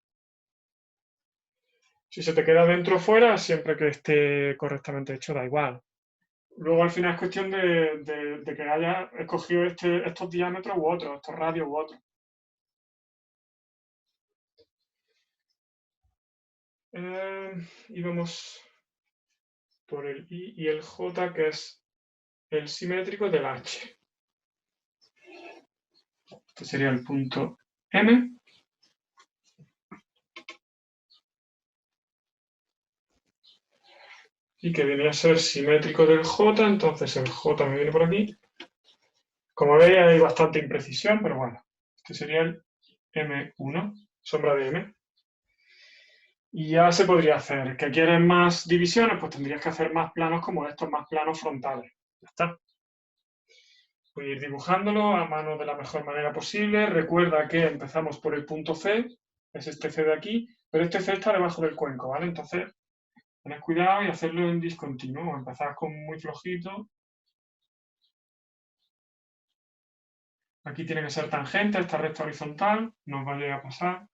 Si se te queda dentro o fuera, siempre que esté correctamente hecho, da igual. Luego al final es cuestión de que hayas escogido estos diámetros u otros, estos radios u otros. Y vamos por el I y el J, que es el simétrico del H. Este sería el punto M. Y que viene a ser simétrico del J, entonces el J me viene por aquí. Como veis hay bastante imprecisión, pero bueno, este sería el M1, sombra de M. Y ya se podría hacer. ¿Que quieres más divisiones? Pues tendrías que hacer más planos como estos, más planos frontales. Ya está. Voy a ir dibujándolo a mano de la mejor manera posible. Recuerda que empezamos por el punto C, es este C de aquí, pero este C está debajo del cuenco, ¿vale? Entonces, tened cuidado y hacerlo en discontinuo. Empezar con muy flojito. Aquí tiene que ser tangente, esta recta horizontal, no os vaya a pasar.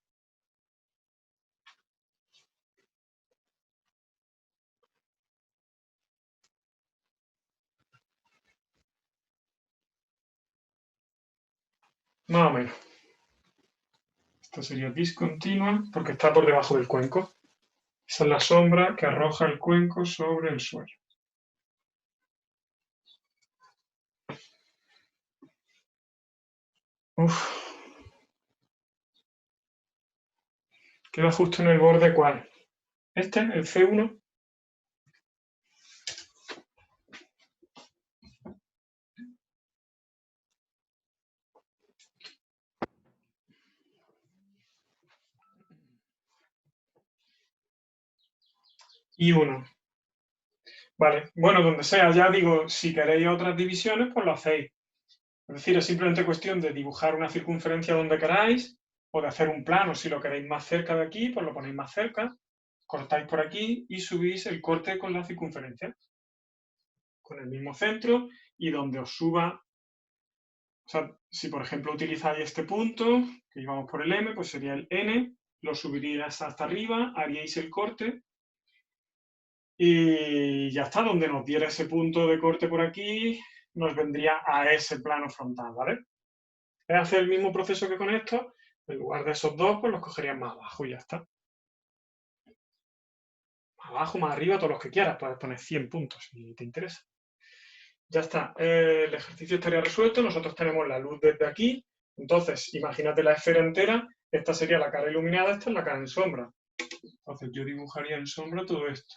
Más o menos. Esta sería discontinua porque está por debajo del cuenco. Esa es la sombra que arroja el cuenco sobre el suelo. Uf. Queda justo en el borde, ¿cuál? Este, el C1. Y 1. Vale, bueno, donde sea, ya digo, si queréis otras divisiones, pues lo hacéis. Es decir, es simplemente cuestión de dibujar una circunferencia donde queráis, o de hacer un plano, si lo queréis más cerca de aquí, pues lo ponéis más cerca, cortáis por aquí y subís el corte con la circunferencia, con el mismo centro, y donde os suba, o sea, si por ejemplo utilizáis este punto, que llevamos por el M, pues sería el N, lo subiríais hasta arriba, haríais el corte, y ya está, donde nos diera ese punto de corte por aquí, nos vendría a ese plano frontal, ¿vale? Es hacer el mismo proceso que con esto, en lugar de esos dos, pues los cogerías más abajo y ya está. Más abajo, más arriba, todos los que quieras, puedes poner 100 puntos si te interesa. Ya está, el ejercicio estaría resuelto, nosotros tenemos la luz desde aquí, entonces imagínate la esfera entera, esta sería la cara iluminada, esta es la cara en sombra. Entonces yo dibujaría en sombra todo esto.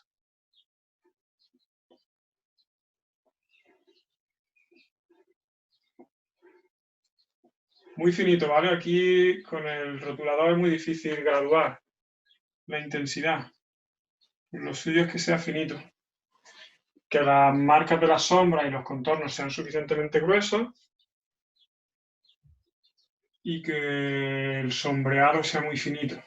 Muy finito, ¿vale? Aquí con el rotulador es muy difícil graduar la intensidad. Lo suyo es que sea finito. Que las marcas de las sombras y los contornos sean suficientemente gruesos y que el sombreado sea muy finito.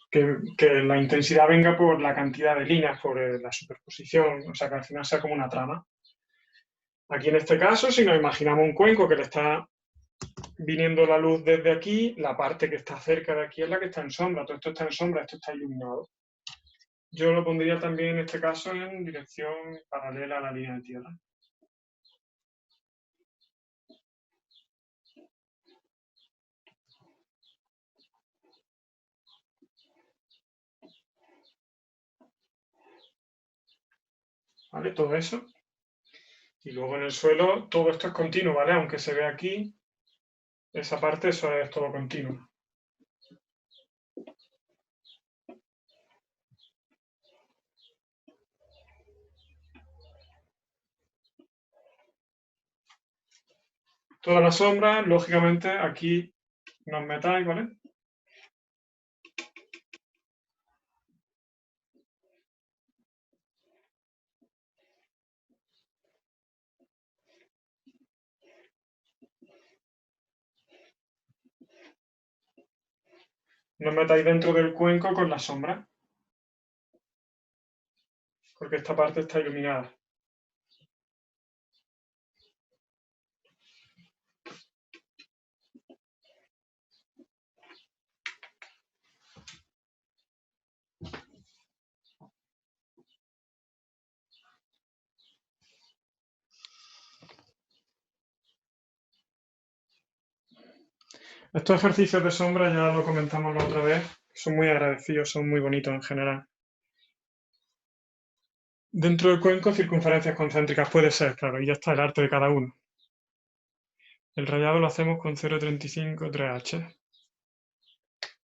Que la intensidad venga por la cantidad de líneas, por la superposición, o sea, que al final sea como una trama. Aquí en este caso, si nos imaginamos un cuenco que le está viniendo la luz desde aquí, la parte que está cerca de aquí es la que está en sombra, todo esto está en sombra, esto está iluminado. Yo lo pondría también en este caso en dirección paralela a la línea de tierra. ¿Vale? Todo eso. Y luego en el suelo todo esto es continuo, ¿vale? Aunque se ve aquí, esa parte, eso es todo continuo. Toda la sombra, lógicamente, aquí nos metáis, ¿vale? Nos metáis dentro del cuenco con la sombra, porque esta parte está iluminada. Estos ejercicios de sombra ya lo comentamos la otra vez, son muy agradecidos, son muy bonitos en general. Dentro del cuenco, circunferencias concéntricas puede ser, claro, y ya está el arte de cada uno. El rayado lo hacemos con 0,35, 3H.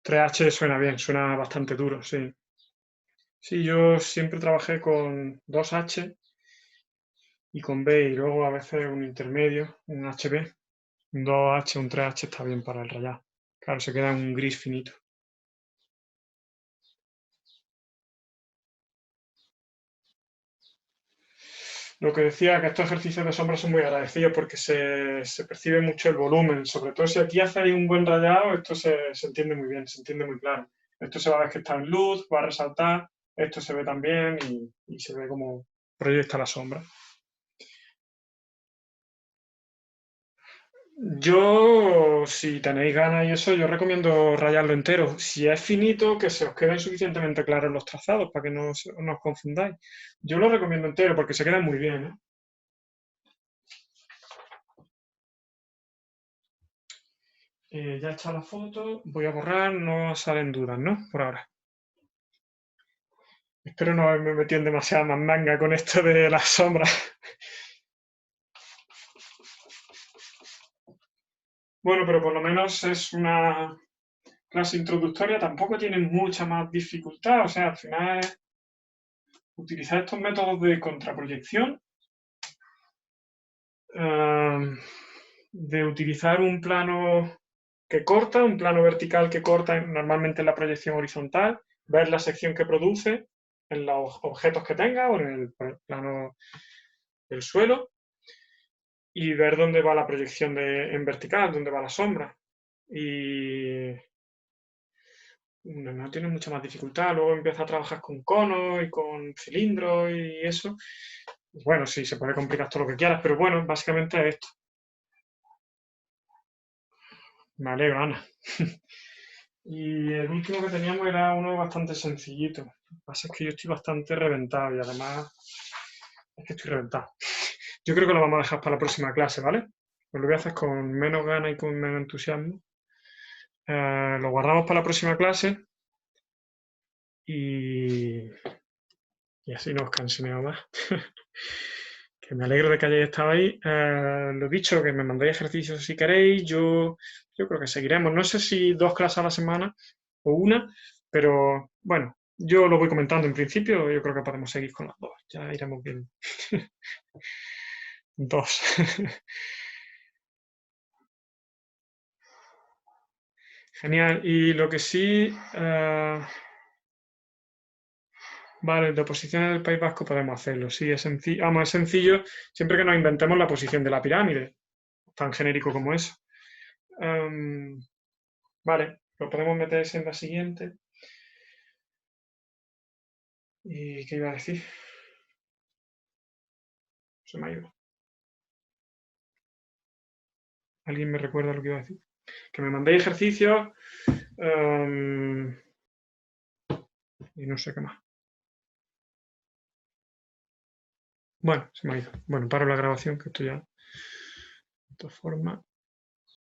3H suena bien, suena bastante duro, sí. Sí, yo siempre trabajé con 2H y con B, y luego a veces un intermedio, un HB. Un 2H, un 3H está bien para el rayado. Claro, se queda en un gris finito. Lo que decía, que estos ejercicios de sombra son muy agradecidos porque se percibe mucho el volumen. Sobre todo si aquí hacéis un buen rayado, esto se entiende muy bien, se entiende muy claro. Esto se va a ver que está en luz, va a resaltar, esto se ve también y se ve como proyecta la sombra. Yo, si tenéis ganas y eso, yo recomiendo rayarlo entero. Si es finito, que se os queden suficientemente claros los trazados para que no os confundáis. Yo lo recomiendo entero porque se queda muy bien, ¿eh? Ya está la foto, voy a borrar, no salen dudas, ¿no? Por ahora. Espero no haberme metido en demasiada más manga con esto de las sombras. Bueno, pero por lo menos es una clase introductoria, tampoco tiene mucha más dificultad, o sea, al final es utilizar estos métodos de contraproyección, de utilizar un plano que corta, un plano vertical que corta normalmente en la proyección horizontal, ver la sección que produce en los objetos que tenga o en el plano del suelo y ver dónde va la proyección en vertical, dónde va la sombra. Y no tiene mucha más dificultad. Luego empieza a trabajar con conos y con cilindros y eso. Bueno, sí, se puede complicar todo lo que quieras, pero bueno, básicamente es esto. Me alegro, Ana. Y el último que teníamos era uno bastante sencillito. Lo que pasa es que yo estoy bastante reventado y además es que estoy reventado. Yo creo que lo vamos a dejar para la próxima clase, ¿vale? Pues lo voy a hacer con menos ganas y con menos entusiasmo. Lo guardamos para la próxima clase y así no os cansineo más. Que me alegro de que hayáis estado ahí. Lo dicho, que me mandéis ejercicios si queréis. Yo creo que seguiremos. No sé si 2 clases a la semana o una, pero bueno, yo lo voy comentando en principio. Yo creo que podemos seguir con las 2. Ya iremos bien. 2. Genial. Y lo que sí, vale, de posiciones del País Vasco podemos hacerlo. Sí, es sencillo. Vamos, es sencillo siempre que nos inventemos la posición de la pirámide, tan genérico como eso. Vale, lo podemos meter en la siguiente. ¿Y qué iba a decir? Se me ha ido. ¿Alguien me recuerda lo que iba a decir? Que me mandéis ejercicios y no sé qué más. Bueno, se me ha ido. Bueno, paro la grabación, que esto ya, de todas formas.